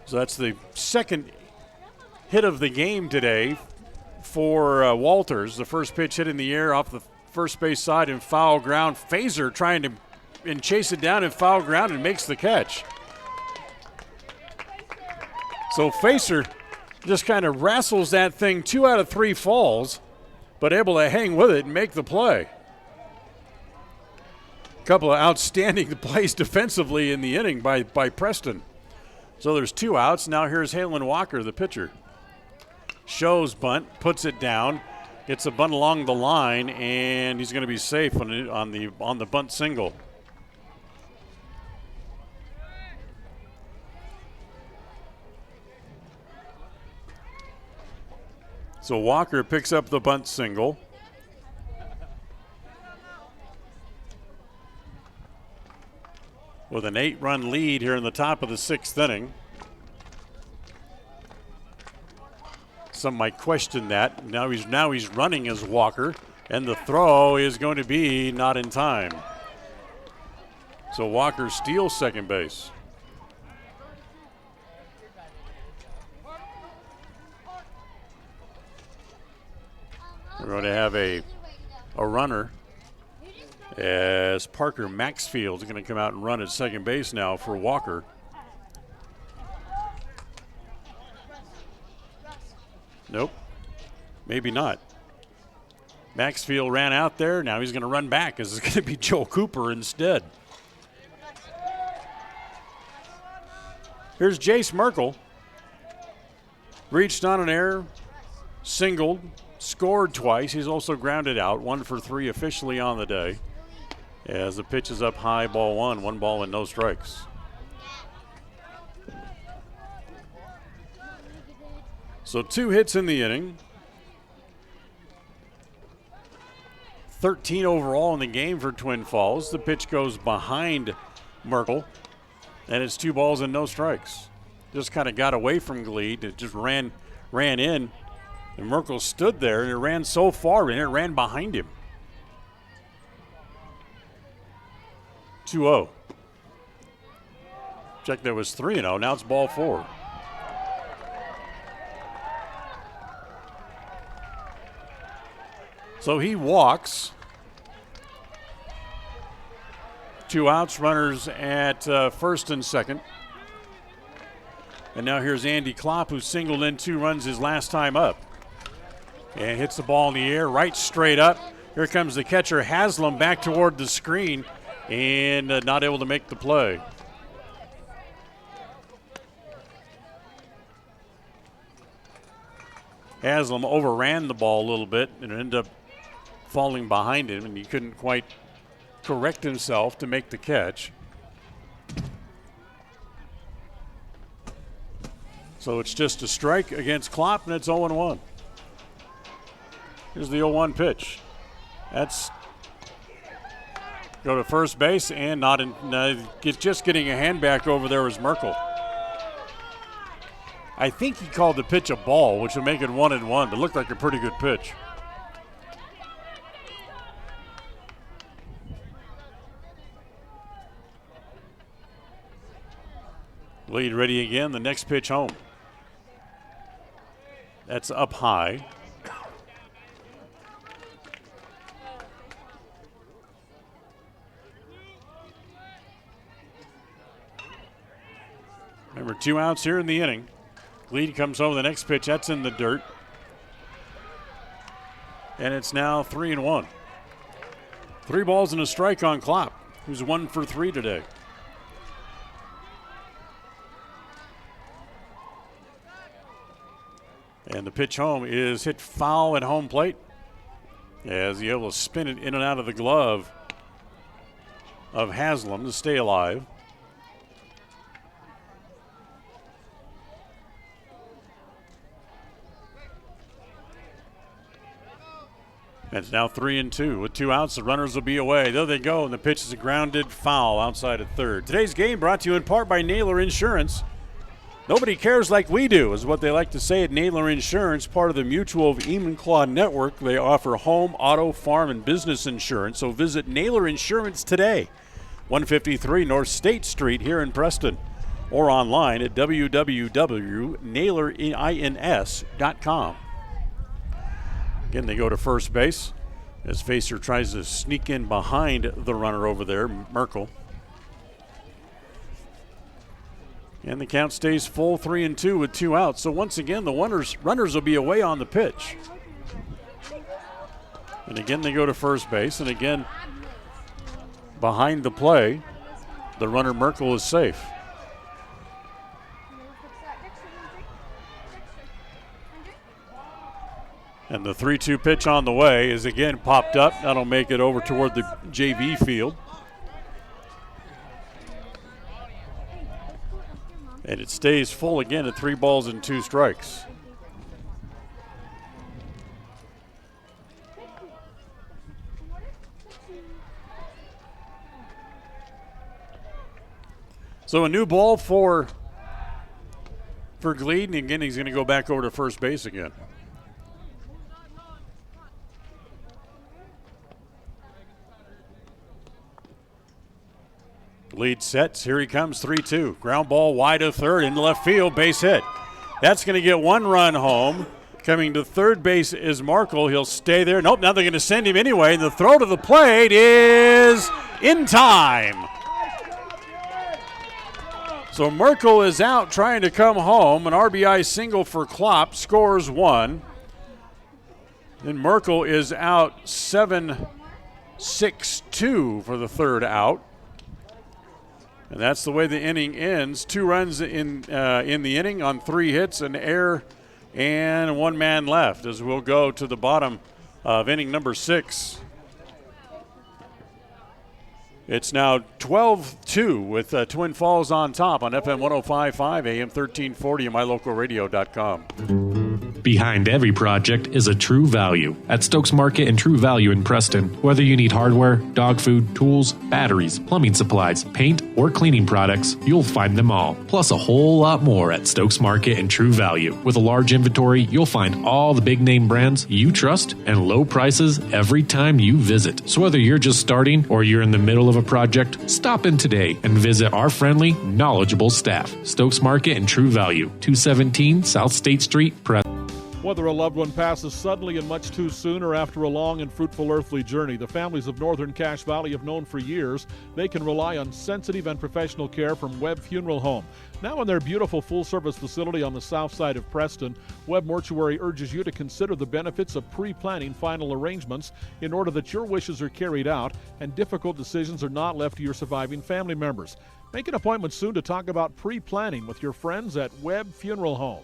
So that's the 2nd hit of the game today for Walters. The first pitch hit in the air off the first base side in foul ground. Phaser trying to chase it down in foul ground and makes the catch. So Phaser just kind of wrestles that thing 2 out of 3 falls, but able to hang with it and make the play. A couple of outstanding plays defensively in the inning by Preston. So there's 2 outs. Now here's Halen Walker, the pitcher. Shows bunt, puts it down. Gets a bunt along the line, and he's going to be safe on the bunt single. So Walker picks up the bunt single. With an 8-run lead here in the top of the 6th inning. Some might question that. Now he's running as Walker, and the throw is going to be not in time. So Walker steals second base. We're going to have a runner as Parker Maxfield is going to come out and run at second base now for Walker. Nope, maybe not. Maxfield ran out there. Now he's going to run back as it's going to be Joe Cooper instead. Here's Jace Merkel. Reached on an error, singled, scored twice. He's also grounded out, 1 for 3 officially on the day. As the pitch is up high, ball 1, 1 ball and no strikes. So 2 hits in the inning. 13 overall in the game for Twin Falls. The pitch goes behind Merkel, and it's 2 balls and no strikes. Just kind of got away from Gleed. It just ran in, and Merkel stood there, and it ran so far, and it ran behind him. 2-0. Check, there was 3-0. Now it's ball 4. So he walks. 2 outs, runners at first and second. And now here's Andy Klopp, who singled in 2 runs his last time up. And hits the ball in the air, right straight up. Here comes the catcher, Haslam, back toward the screen, and not able to make the play. Haslam overran the ball a little bit and ended up falling behind him, and he couldn't quite correct himself to make the catch. So it's just a strike against Klopp, and it's 0-1. Here's the 0-1 pitch. That's go to first base, and not in. Just getting a hand back over there was Merkel. I think he called the pitch a ball, which would make it 1-1, but looked like a pretty good pitch. Lead ready again. The next pitch home. That's up high. Remember, 2 outs here in the inning. Lead comes over the next pitch. That's in the dirt. And it's now 3-1. 3 balls and a strike on Klopp, who's 1 for 3 today. And the pitch home is hit foul at home plate as he's able to spin it in and out of the glove of Haslam to stay alive. And it's now 3-2 with 2 outs. The runners will be away. There they go, and the pitch is a grounded foul outside of third. Today's game brought to you in part by Naylor Insurance. Nobody cares like we do, is what they like to say at Naylor Insurance, part of the Mutual of Enumclaw Network. They offer home, auto, farm, and business insurance. So visit Naylor Insurance today, 153 North State Street here in Preston, or online at www.naylorins.com. Again, they go to first base as Facer tries to sneak in behind the runner over there, Merkel. And the count stays full, 3-2 with 2 outs. So once again, the runners will be away on the pitch. And again, they go to first base. And again, behind the play, the runner Merkel is safe. And the 3-2 pitch on the way is again popped up. That'll make it over toward the JV field. And it stays full again at 3 balls and 2 strikes. So a new ball for Gleed, and again he's going to go back over to first base again. Lead sets. Here he comes, 3-2. Ground ball wide of third into left field, base hit. That's going to get 1 run home. Coming to third base is Merkel. He'll stay there. Nope, now they're going to send him anyway. The throw to the plate is in time. So Merkel is out trying to come home. An RBI single for Klopp, scores 1. Then Merkel is out 7-6-2 for the third out. And that's the way the inning ends. 2 runs in the inning on 3 hits, an error, and 1 man left as we'll go to the bottom of inning number 6. It's now 12-2 with Twin Falls on top on FM 105.5, AM 1340, and mylocalradio.com. Behind every project is a True Value. At Stokes Market and True Value in Preston, whether you need hardware, dog food, tools, batteries, plumbing supplies, paint, or cleaning products, you'll find them all. Plus a whole lot more at Stokes Market and True Value. With a large inventory, you'll find all the big name brands you trust and low prices every time you visit. So whether you're just starting or you're in the middle of a project, stop in today and visit our friendly, knowledgeable staff. Stokes Market and True Value, 217 South State Street, Preston. Whether a loved one passes suddenly and much too soon or after a long and fruitful earthly journey, the families of Northern Cache Valley have known for years they can rely on sensitive and professional care from Webb Funeral Home. Now in their beautiful full-service facility on the south side of Preston, Webb Mortuary urges you to consider the benefits of pre-planning final arrangements in order that your wishes are carried out and difficult decisions are not left to your surviving family members. Make an appointment soon to talk about pre-planning with your friends at Webb Funeral Home.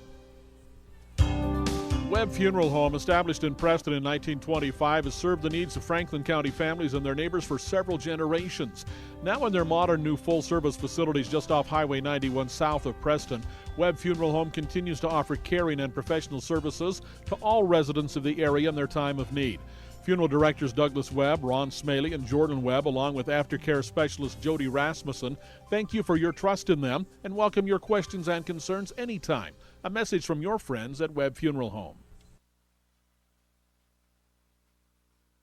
Webb Funeral Home, established in Preston in 1925, has served the needs of Franklin County families and their neighbors for several generations. Now in their modern new full-service facilities just off Highway 91 south of Preston, Webb Funeral Home continues to offer caring and professional services to all residents of the area in their time of need. Funeral directors Douglas Webb, Ron Smaley, and Jordan Webb, along with aftercare specialist Jody Rasmussen, thank you for your trust in them and welcome your questions and concerns anytime. A message from your friends at Webb Funeral Home.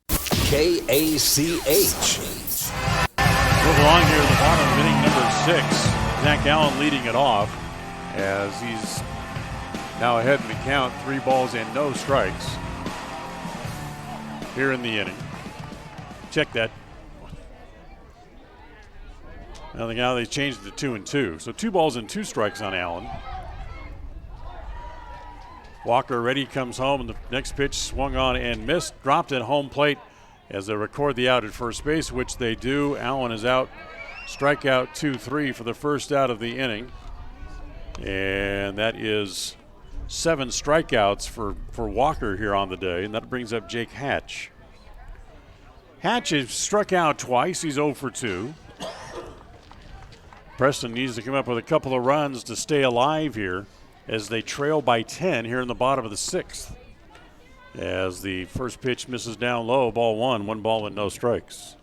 KACH. Move along here at the bottom of inning number 6. Zach Allen leading it off as he's now ahead in the count. 3 balls and no strikes here in the inning. Check that. I think now they changed it to 2-2. So 2 balls and 2 strikes on Allen. Walker ready, comes home, and the next pitch swung on and missed. Dropped at home plate as they record the out at first base, which they do. Allen is out. Strikeout 2-3 for the first out of the inning. And that is 7 strikeouts for Walker here on the day, and that brings up Jake Hatch. Hatch has struck out twice. He's 0 for 2. Preston needs to come up with a couple of runs to stay alive here as they trail by 10 here in the bottom of the 6th. As the first pitch misses down low, ball 1 ball with no strikes.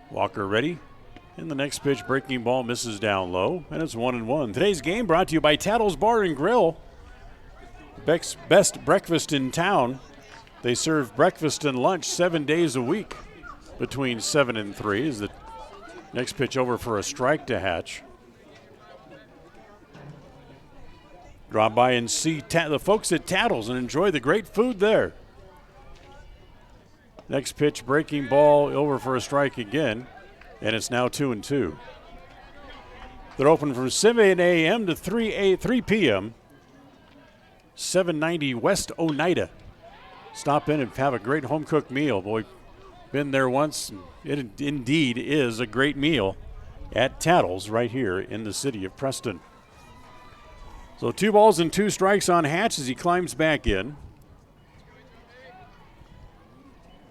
Walker ready. And the next pitch, breaking ball, misses down low, and it's 1-1. Today's game brought to you by Tattles Bar and Grill. Best breakfast in town. They serve breakfast and lunch 7 days a week between 7 and 3. Is the next pitch over for a strike to Hatch. Drop by and see the folks at Tattles and enjoy the great food there. Next pitch, breaking ball, over for a strike again, and it's now 2-2. They're open from 7 a.m. to 3 p.m. 790 West Oneida. Stop in and have a great home-cooked meal. Boy, been there once. It indeed is a great meal at Tattles right here in the city of Preston. So 2 balls and 2 strikes on Hatch as he climbs back in.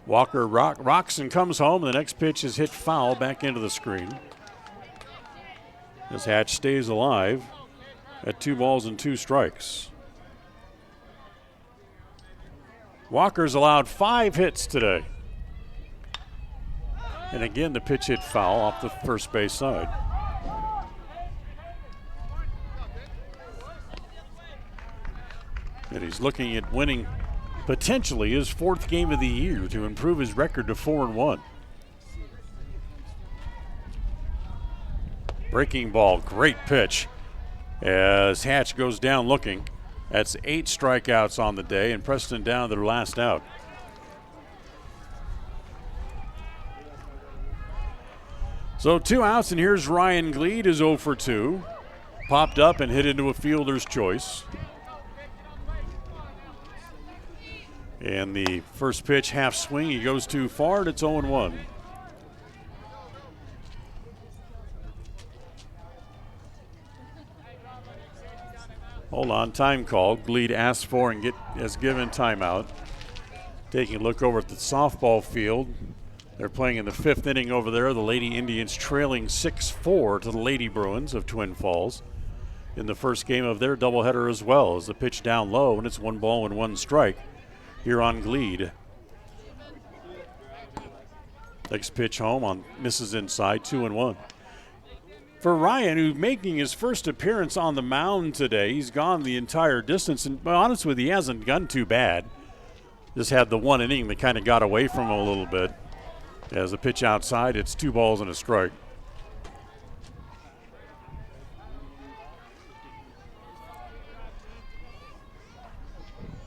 Walker rocks and comes home. The next pitch is hit foul back into the screen. As Hatch stays alive at 2 balls and 2 strikes. Walker's allowed 5 hits today. And again, the pitch hit foul off the first base side. And he's looking at winning potentially his 4th game of the year to improve his record to 4-1. Breaking ball, great pitch as Hatch goes down looking. That's 8 strikeouts on the day, and Preston down to their last out. So 2 outs, and here's Ryan Gleed, is 0 for 2. Popped up and hit into a fielder's choice. And the first pitch, half swing, he goes too far, and it's 0-1. Hold on, time call. Gleed asked for and has given timeout. Taking a look over at the softball field. They're playing in the 5th inning over there. The Lady Indians trailing 6-4 to the Lady Bruins of Twin Falls in the first game of their doubleheader as well, as the pitch down low, and it's 1 ball and 1 strike here on Glede. Next pitch home on misses inside, 2-1. For Ryan, who's making his first appearance on the mound today, he's gone the entire distance, and honest with you, he hasn't gone too bad. Just had the 1 inning that kind of got away from him a little bit. As the pitch outside, it's 2 balls and a strike.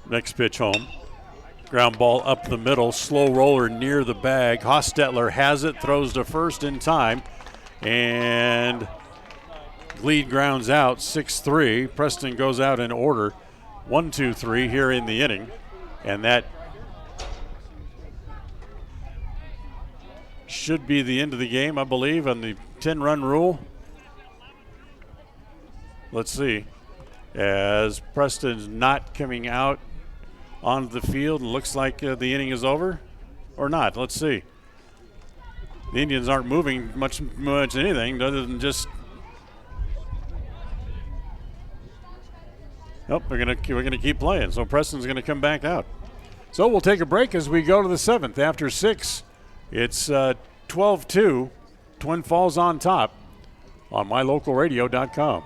Next pitch home. Ground ball up the middle, slow roller near the bag. Hostetler has it, throws to first in time, and Glede grounds out 6-3. Preston goes out in order 1-2-3 here in the inning, and that should be the end of the game, I believe, on the 10-run rule. Let's see. As Preston's not coming out onto the field, and looks like the inning is over, or not. Let's see. The Indians aren't moving much anything other than just. Nope, we're gonna keep playing. So Preston's gonna come back out. So we'll take a break as we go to the 7th. After 6, it's 12-2. Twin Falls on top on mylocalradio.com.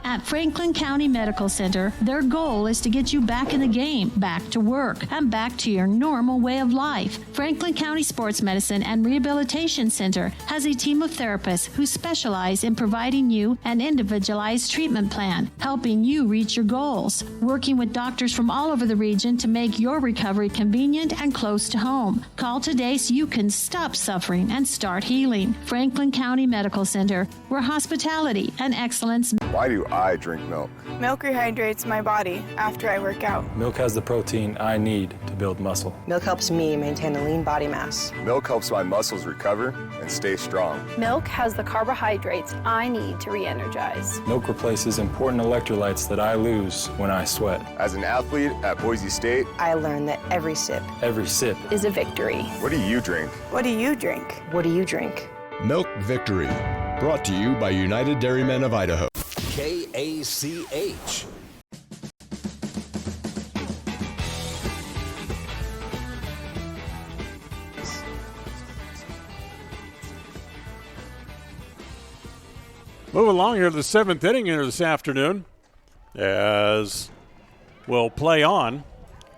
At Franklin County Medical Center, their goal is to get you back in the game, back to work, and back to your normal way of life. Franklin County Sports Medicine and Rehabilitation Center has a team of therapists who specialize in providing you an individualized treatment plan, helping you reach your goals, working with doctors from all over the region to make your recovery convenient and close to home. Call today so you can stop suffering and start healing. Franklin County Medical Center, where hospitality and excellence. Why do I drink milk? Milk rehydrates my body after I work out. Milk has the protein I need to build muscle. Milk helps me maintain a lean body mass. Milk helps my muscles recover and stay strong. Milk has the carbohydrates I need to re-energize. Milk replaces important electrolytes that I lose when I sweat. As an athlete at Boise State, I learned that every sip is a victory. What do you drink? What do you drink? What do you drink? Milk Victory. Brought to you by United Dairymen of Idaho. KACH. Move along here to the 7th inning here this afternoon, as we'll play on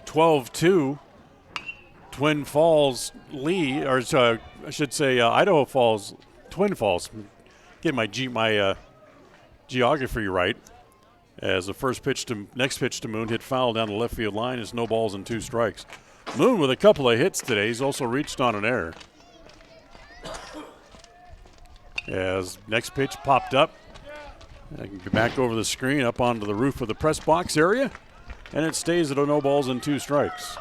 12-2. Twin Falls lead, or I should say Idaho Falls, Twin Falls. Get my geography right. As the next pitch to Moon hit foul down the left field line. It's no balls and 2 strikes. Moon with a couple of hits today. He's also reached on an error. As next pitch popped up. I can get back over the screen up onto the roof of the press box area. And it stays at a no balls and 2 strikes.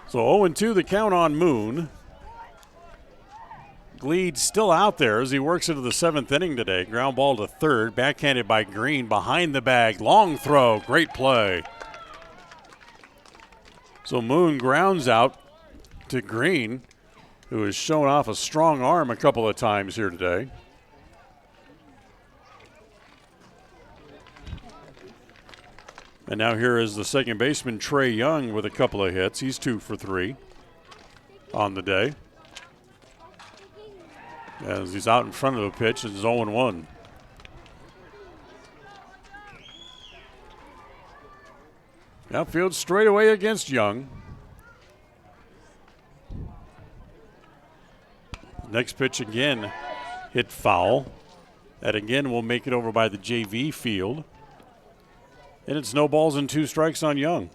So 0-2 the count on Moon. Glede still out there as he works into the 7th inning today. Ground ball to third, backhanded by Green behind the bag. Long throw, great play. So Moon grounds out to Green, who has shown off a strong arm a couple of times here today. And now here is the second baseman, Trey Young, with a couple of hits. He's 2 for 3 on the day. As he's out in front of the pitch, it's 0-1. Outfield straight away against Young. Next pitch again hit foul. That again will make it over by the JV field. And it's no balls and 2 strikes on Young.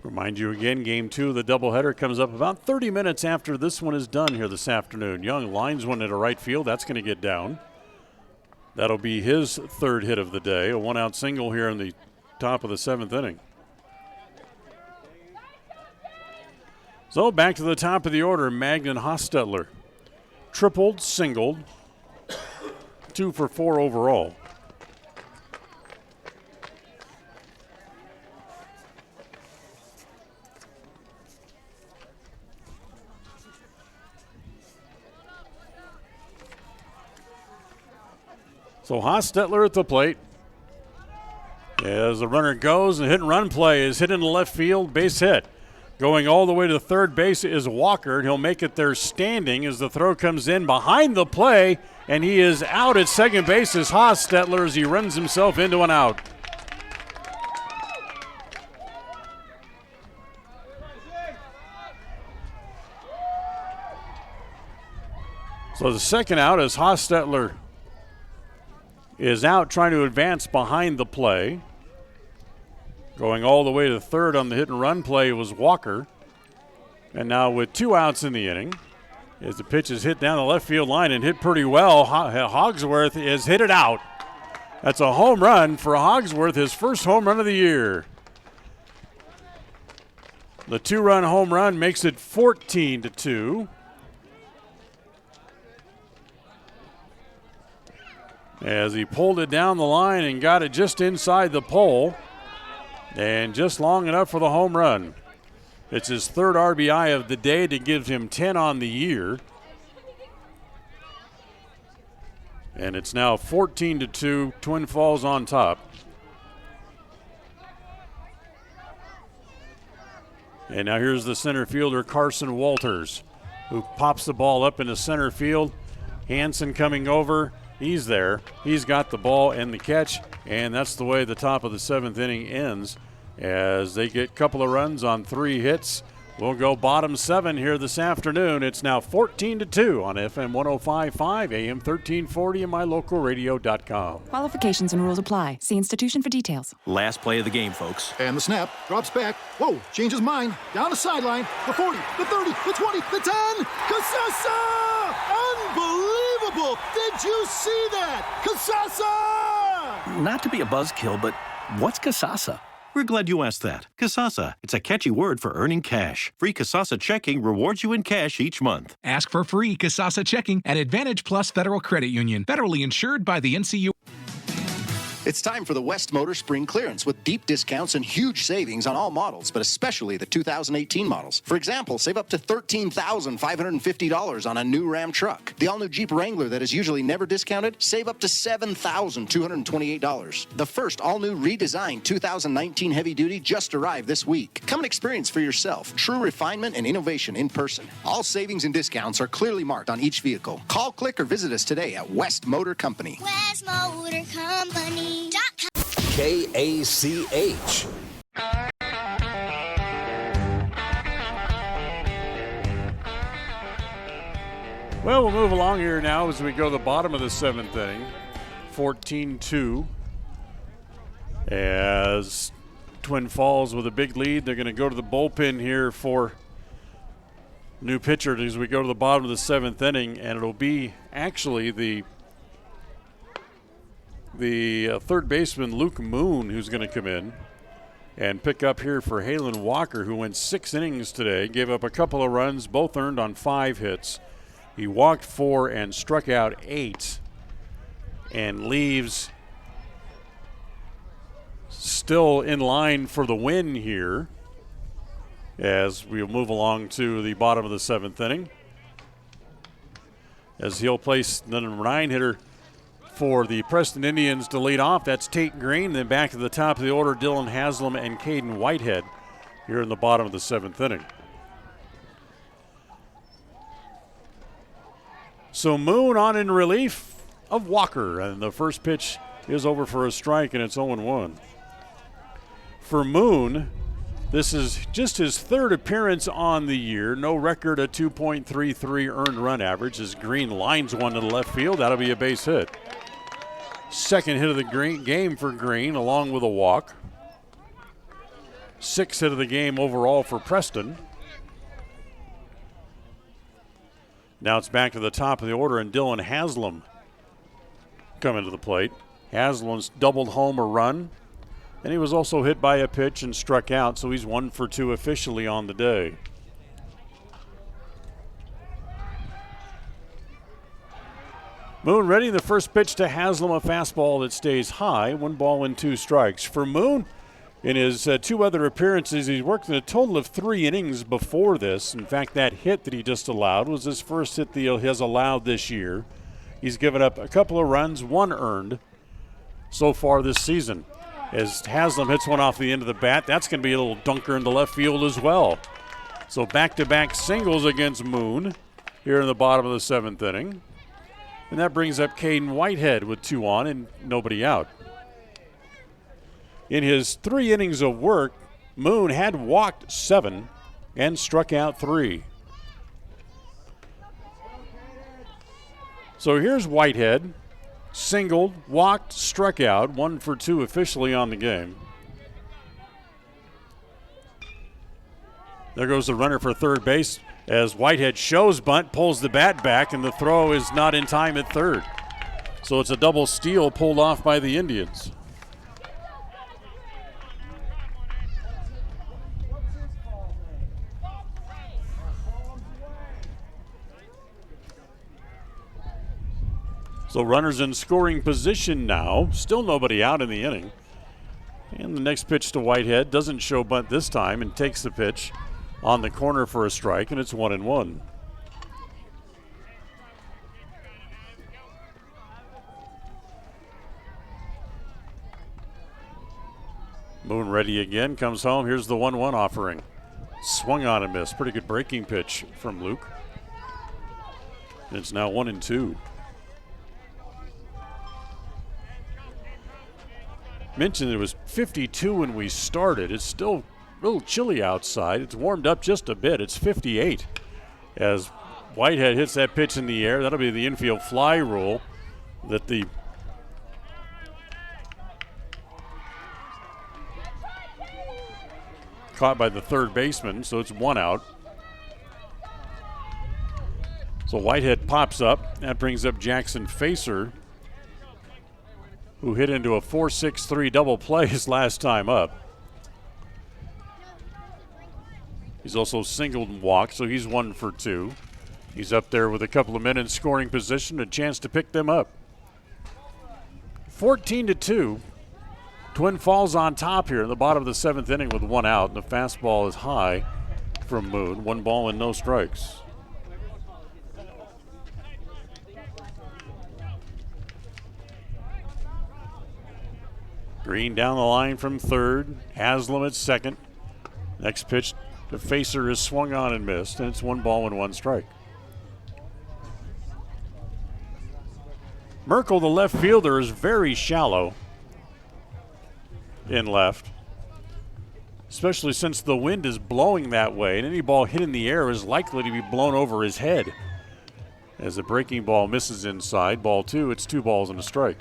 Remind you again, game 2 of the doubleheader comes up about 30 minutes after this one is done here this afternoon. Young lines one into right field. That's going to get down. That'll be his 3rd hit of the day, a 1-out single here in the top of the 7th inning. So back to the top of the order, Magnan Hostetler. Tripled, singled, 2 for 4 overall. So Hostetler at the plate. As the runner goes, and hit and run play is hit into left field, base hit. Going all the way to third base is Walker, and he'll make it there standing as the throw comes in behind the play, and he is out at second base as Hostetler as he runs himself into an out. So the second out as Hostetler is out trying to advance behind the play. Going all the way to third on the hit and run play was Walker. And now with 2 outs in the inning, as the pitch is hit down the left field line and hit pretty well, Hogsworth is hit it out. That's a home run for Hogsworth, his first home run of the year. The 2-run home run makes it 14-2. As he pulled it down the line and got it just inside the pole and just long enough for the home run. It's his third RBI of the day to give him 10 on the year. And it's now 14-2, Twin Falls on top. And now here's the center fielder, Carson Walters, who pops the ball up into center field. Hansen coming over. He's there. He's got the ball and the catch, and that's the way the top of the 7th inning ends as they get a couple of runs on 3 hits. We'll go bottom 7 here this afternoon. It's now 14-2 on FM 105.5, AM 1340, and mylocalradio.com. Qualifications and rules apply. See institution for details. Last play of the game, folks. And the snap. Drops back. Whoa, changes mind. Down the sideline. The 40, the 30, the 20, the 10. Casasa! Unbelievable! Did you see that? Casasa! Not to be a buzzkill, but what's Casasa? We're glad you asked that. Casasa. It's a catchy word for earning cash. Free Casasa checking rewards you in cash each month. Ask for free Casasa checking at Advantage Plus Federal Credit Union. Federally insured by the NCU. It's time for the West Motor Spring Clearance with deep discounts and huge savings on all models, but especially the 2018 models. For example, save up to $13,550 on a new Ram truck. The all-new Jeep Wrangler that is usually never discounted, save up to $7,228. The first all-new redesigned 2019 Heavy Duty just arrived this week. Come and experience for yourself true refinement and innovation in person. All savings and discounts are clearly marked on each vehicle. Call, click, or visit us today at West Motor Company. West Motor Company. KACH. Well, we'll move along here now as we go to the bottom of the 7th inning. 14-2. As Twin Falls with a big lead, they're going to go to the bullpen here for new pitcher as we go to the bottom of the 7th inning, and it'll be actually the third baseman, Luke Moon, who's going to come in and pick up here for Halen Walker, who went 6 innings today, gave up a couple of runs, both earned on 5 hits. He walked 4 and struck out 8 and leaves still in line for the win here as we'll move along to the bottom of the 7th inning. As he'll place the number 9 hitter for the Preston Indians to lead off. That's Tate Green. Then back to the top of the order, Dylan Haslam and Caden Whitehead here in the bottom of the 7th inning. So Moon on in relief of Walker, and the first pitch is over for a strike, and it's 0-1. For Moon, this is just his 3rd appearance on the year. No record, a 2.33 earned run average as Green lines one to the left field. That'll be a base hit. Second hit of the game for Green, along with a walk. 6th hit of the game overall for Preston. Now it's back to the top of the order, and Dylan Haslam coming to the plate. Haslam's doubled home a run, and he was also hit by a pitch and struck out, so he's 1 for 2 officially on the day. Moon ready. The first pitch to Haslam, a fastball that stays high. 1 ball and 2 strikes. For Moon, in his 2 other appearances, he's worked in a total of 3 innings before this. In fact, that hit that he just allowed was his first hit that he has allowed this year. He's given up a couple of runs, one earned so far this season. As Haslam hits one off the end of the bat, that's going to be a little dunker into left field as well. So back-to-back singles against Moon here in the bottom of the 7th inning. And that brings up Caden Whitehead with 2 on and nobody out. In his 3 innings of work, Moon had walked 7 and struck out 3. So here's Whitehead, singled, walked, struck out, 1 for 2 officially on the game. There goes the runner for third base as Whitehead shows bunt, pulls the bat back, and the throw is not in time at third. So it's a double steal pulled off by the Indians. So runners in scoring position now. Still nobody out in the inning. And the next pitch to Whitehead doesn't show bunt this time and takes the pitch on the corner for a strike, and it's 1-1. Moon ready again, comes home. Here's the 1-1 offering. Swung on and missed. Pretty good breaking pitch from Luke. And it's now 1-2. Mentioned it was 52 when we started. It's still a little chilly outside. It's warmed up just a bit. It's 58 as Whitehead hits that pitch in the air. That'll be the infield fly rule that the caught by the third baseman, so it's 1 out. So Whitehead pops up. That brings up Jackson Facer, who hit into a 4-6-3 double play his last time up. He's also singled and walked, so he's 1 for 2. He's up there with a couple of men in scoring position, a chance to pick them up. 14-2. Twin Falls on top here in the bottom of the 7th inning with 1 out, and the fastball is high from Moon. 1 ball and no strikes. Green down the line from third. Haslam at second. Next pitch to Facer is swung on and missed, and it's 1 ball and 1 strike. Merkel, the left fielder, is very shallow in left, especially since the wind is blowing that way, and any ball hit in the air is likely to be blown over his head. As the breaking ball misses inside, ball 2, it's 2 balls and a strike.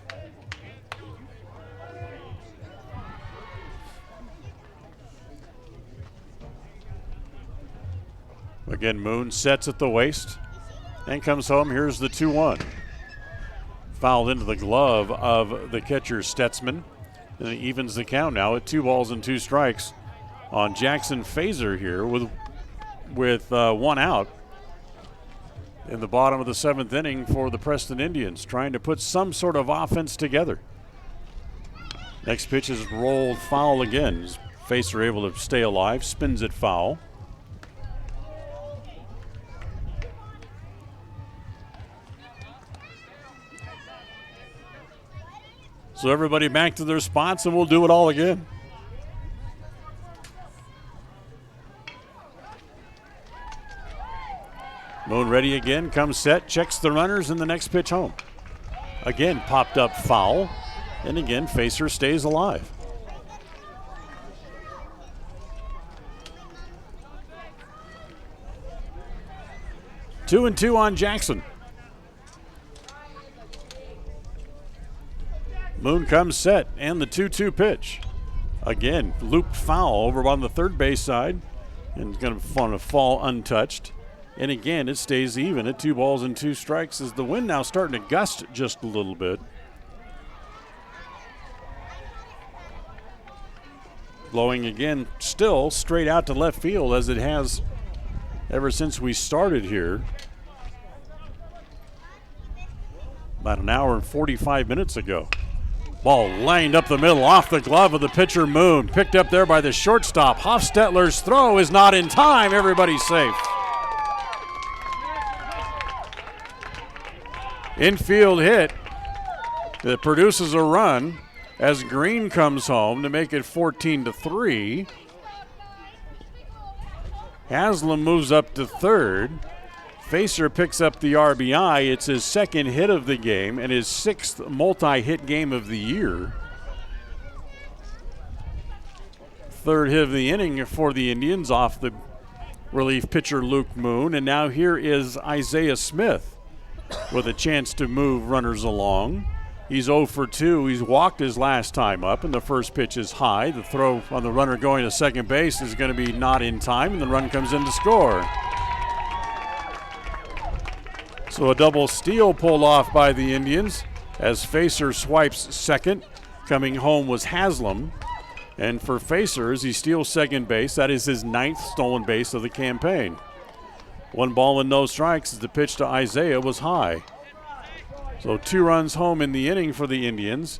Again, Moon sets at the waist and comes home. Here's the 2-1. Fouled into the glove of the catcher Stutzman. And it evens the count now at 2 balls and 2 strikes on Jackson Facer here with 1 out in the bottom of the 7th inning for the Preston Indians, trying to put some sort of offense together. Next pitch is rolled foul again. Facer able to stay alive, spins it foul. So everybody back to their spots, and we'll do it all again. Moon ready again, comes set, checks the runners, and the next pitch home. Again, popped up foul, and again, Facer stays alive. Two and 2 on Jackson. Moon comes set, and the 2-2 pitch. Again, looped foul over on the third base side, and going to fall untouched. And again, it stays even at 2 balls and 2 strikes as the wind now starting to gust just a little bit. Blowing again, still straight out to left field as it has ever since we started here. About an hour and 45 minutes ago. Ball lined up the middle off the glove of the pitcher Moon. Picked up there by the shortstop. Hofstetler's throw is not in time. Everybody's safe. Infield hit that produces a run as Green comes home to make it 14-3. Haslam moves up to third. Facer picks up the RBI. It's his second hit of the game and his sixth multi-hit game of the year. Third hit of the inning for the Indians off the relief pitcher Luke Moon. And now here is Isaiah Smith with a chance to move runners along. He's 0 for 2. He's walked his last time up, and the first pitch is high. The throw on the runner going to second base is going to be not in time, and the run comes in to score. So a double steal pulled off by the Indians as Facer swipes second. Coming home was Haslam. And for Facer, as he steals second base, that is his 9th stolen base of the campaign. 1 ball and no strikes as the pitch to Isaiah was high. So 2 runs home in the inning for the Indians.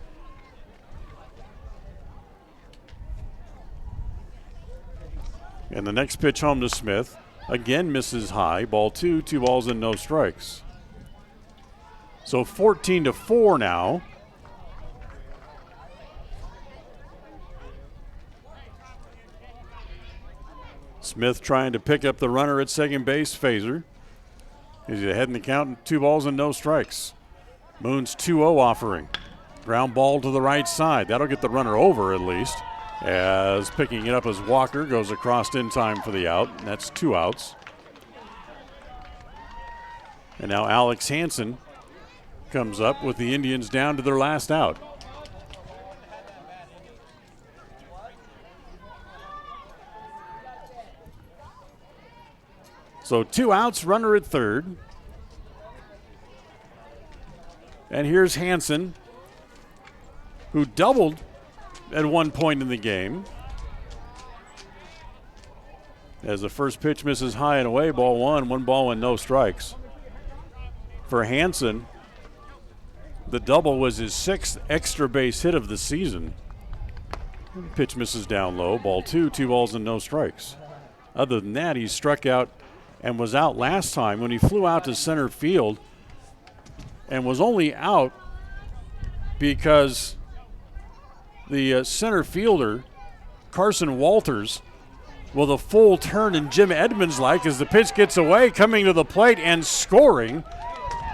And the next pitch home to Smith. Again misses high. Ball 2, 2 balls and no strikes. So 14-4 now. Smith trying to pick up the runner at second base, Facer. He's ahead in the count, 2 balls and no strikes. Moon's 2-0 offering. Ground ball to the right side. That'll get the runner over at least. As picking it up as Walker goes across in time for the out. And that's 2 outs. And now Alex Hansen comes up with the Indians down to their last out. So 2 outs, runner at third. And here's Hansen, who doubled at one point in the game. As the first pitch misses high and away, ball 1, 1 ball and no strikes. For Hansen, the double was his 6th extra base hit of the season. Pitch misses down low, ball 2, 2 balls and no strikes. Other than that, he struck out and was out last time when he flew out to center field and was only out because the center fielder, Carson Walters, with a full turn and Jim Edmonds-like as the pitch gets away, coming to the plate and scoring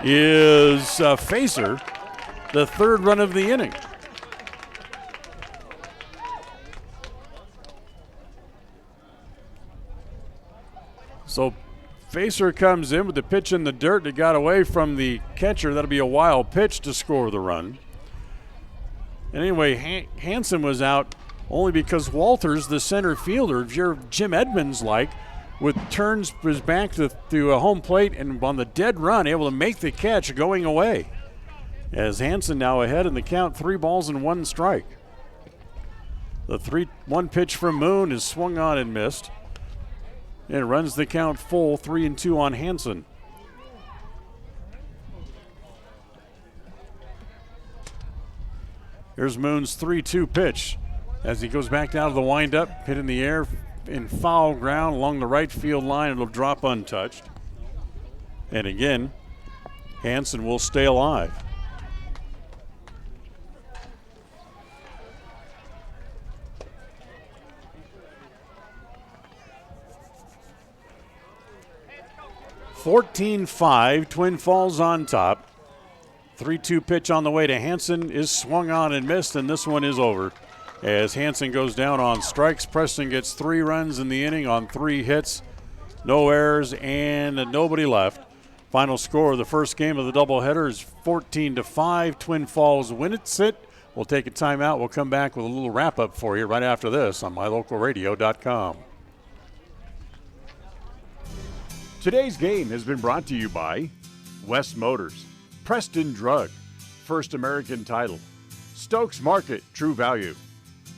is Facer, the 3rd run of the inning. So Facer comes in with the pitch in the dirt. It got away from the catcher. That'll be a wild pitch to score the run. And anyway, Hansen was out only because Walters, the center fielder, if you're Jim Edmonds-like, with turns his back to a home plate and on the dead run, able to make the catch going away. As Hansen now ahead in the count, 3 balls and 1 strike. The 3-1 pitch from Moon is swung on and missed. And it runs the count full, 3-2 on Hansen. Here's Moon's 3-2 pitch as he goes back down to the windup, hit in the air in foul ground along the right field line. It'll drop untouched. And again, Hansen will stay alive. (14-5), Twin Falls on top. 3-2 pitch on the way to Hansen is swung on and missed, and this one is over. As Hansen goes down on strikes, Preston gets 3 runs in the inning on 3 hits, no errors, and nobody left. Final score of the first game of the doubleheader is 14-5. Twin Falls win it. We'll take a timeout. We'll come back with a little wrap-up for you right after this on mylocalradio.com. Today's game has been brought to you by West Motors, Preston Drug, First American Title, Stokes Market, True Value,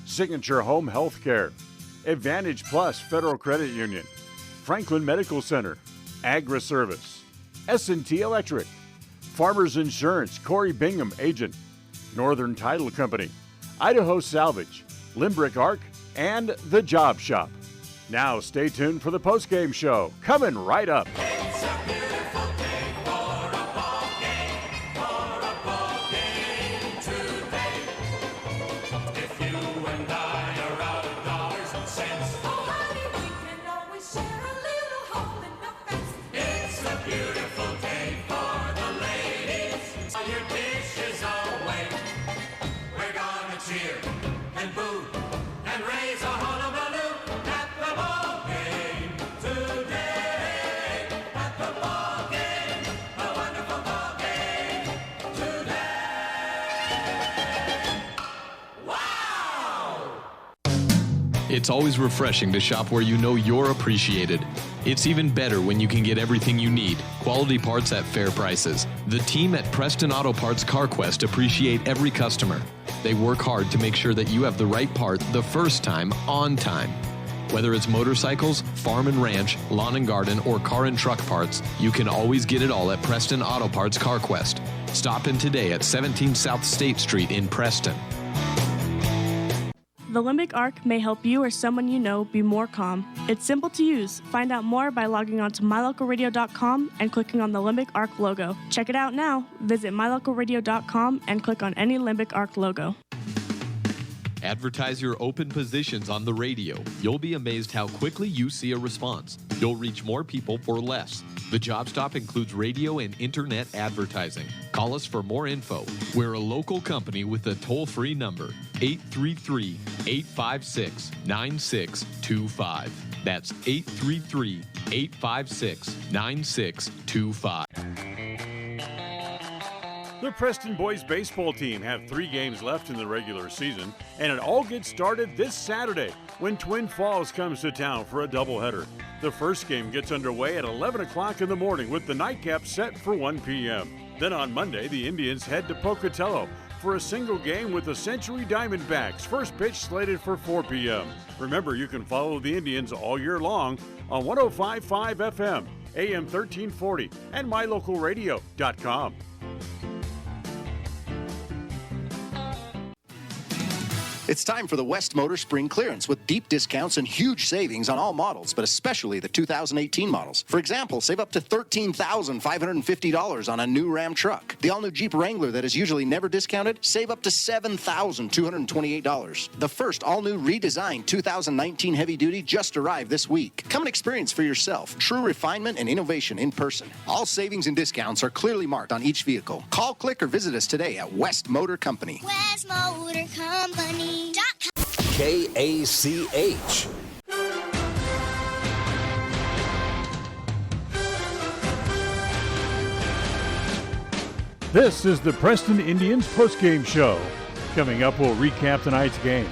Signature Home Health Care, Advantage Plus Federal Credit Union, Franklin Medical Center, Agra Service, S&T Electric, Farmers Insurance, Corey Bingham, Agent, Northern Title Company, Idaho Salvage, Limbrick Arc, and The Job Shop. Now stay tuned for the postgame show, coming right up. It's a beautiful day for a ball game. cheer and boo and raise a hullabaloo at the ball game today. At the ball game, a wonderful ball game today. Wow! It's always refreshing to shop where you know you're appreciated. It's even better when you can get everything you need, quality parts at fair prices. The team at Preston Auto Parts CarQuest appreciate every customer. They work hard to make sure that you have the right part the first time, on time. Whether it's motorcycles, farm and ranch, lawn and garden, or car and truck parts, you can always get it all at Preston Auto Parts CarQuest. Stop in today at 17 South State Street in Preston. The Limbic Arc may help you or someone you know be more calm. It's simple to use. Find out more by logging on to mylocalradio.com and clicking on the Limbic Arc logo. Check it out now. Visit mylocalradio.com and click on any Limbic Arc logo. Advertise your open positions on the radio. You'll be amazed how quickly you see a response. You'll reach more people for less. The job stop includes radio and internet advertising. Call us for more info. We're a local company with a toll-free number, 833-856-9625. That's 833-856-9625. The Preston boys baseball team have 3 games left in the regular season, and it all gets started this Saturday when Twin Falls comes to town for a doubleheader. The first game gets underway at 11 o'clock in the morning with the nightcap set for 1 p.m. Then on Monday, the Indians head to Pocatello for a single game with the Century Diamondbacks. First pitch slated for 4 p.m. Remember, you can follow the Indians all year long on 105.5 FM, AM 1340, and mylocalradio.com. It's time for the West Motor Spring Clearance with deep discounts and huge savings on all models, but especially the 2018 models. For example, save up to $13,550 on a new Ram truck. The all-new Jeep Wrangler that is usually never discounted, save up to $7,228. The first all-new redesigned 2019 heavy duty just arrived this week. Come and experience for yourself true refinement and innovation in person. All savings and discounts are clearly marked on each vehicle. Call, click, or visit us today at West Motor Company. West Motor Company. KACH. This is the Preston Indians postgame show. Coming up, we'll recap tonight's game,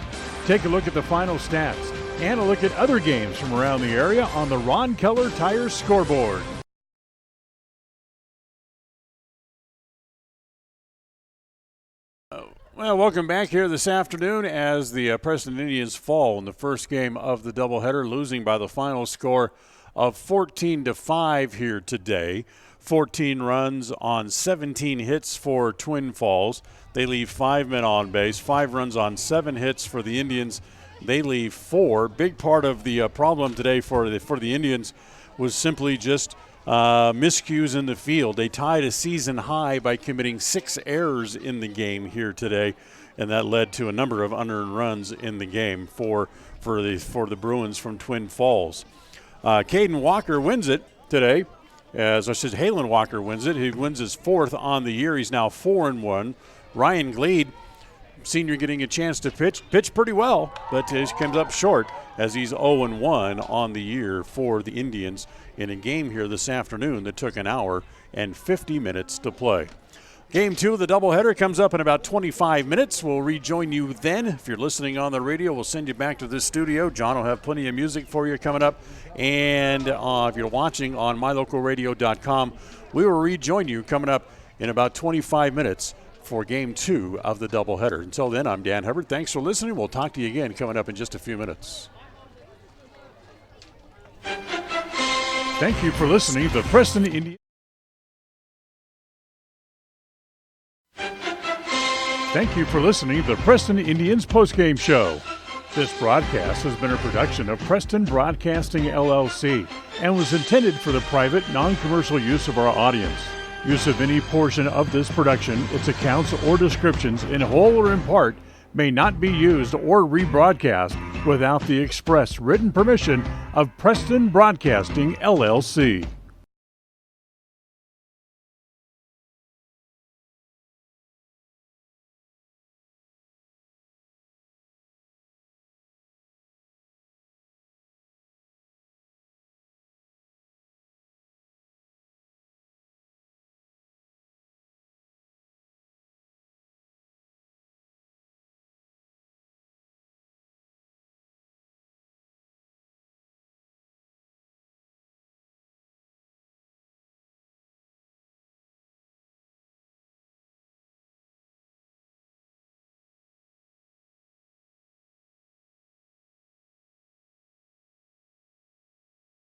take a look at the final stats, and a look at other games from around the area on the Ron Keller Tire scoreboard. Well, welcome back here this afternoon as the Preston Indians fall in the first game of the doubleheader, losing by the final score of 14-5 here today. 14 runs on 17 hits for Twin Falls. They leave 5 men on base, 5 runs on 7 hits for the Indians. They leave 4. Big part of the problem today for the Indians was simply just miscues in the field. They tied a season high by committing 6 errors in the game here today, and that led to a number of unearned runs in the game for the Bruins from Twin Falls. Kaden Walker wins it today. As I said, Halen Walker wins it. He wins his 4th on the year. He's now 4-1. Ryan Gleed, senior, getting a chance to pitch pretty well, but he comes up short as he's 0-1 on the year for the Indians in a game here this afternoon that took an hour and 50 minutes to play. Game 2 of the doubleheader comes up in about 25 minutes. We'll rejoin you then. If you're listening on the radio, we'll send you back to this studio. John will have plenty of music for you coming up. And if you're watching on mylocalradio.com, we will rejoin you coming up in about 25 minutes for Game 2 of the doubleheader. Until then, I'm Dan Hubbard. Thanks for listening. We'll talk to you again coming up in just a few minutes. Thank you for listening to the Preston Indians. Thank you for listening to the Preston Indians postgame show. This broadcast has been a production of Preston Broadcasting, LLC, and was intended for the private, non-commercial use of our audience. Use of any portion of this production, its accounts or descriptions, in whole or in part, may not be used or rebroadcast without the express written permission of Preston Broadcasting, LLC.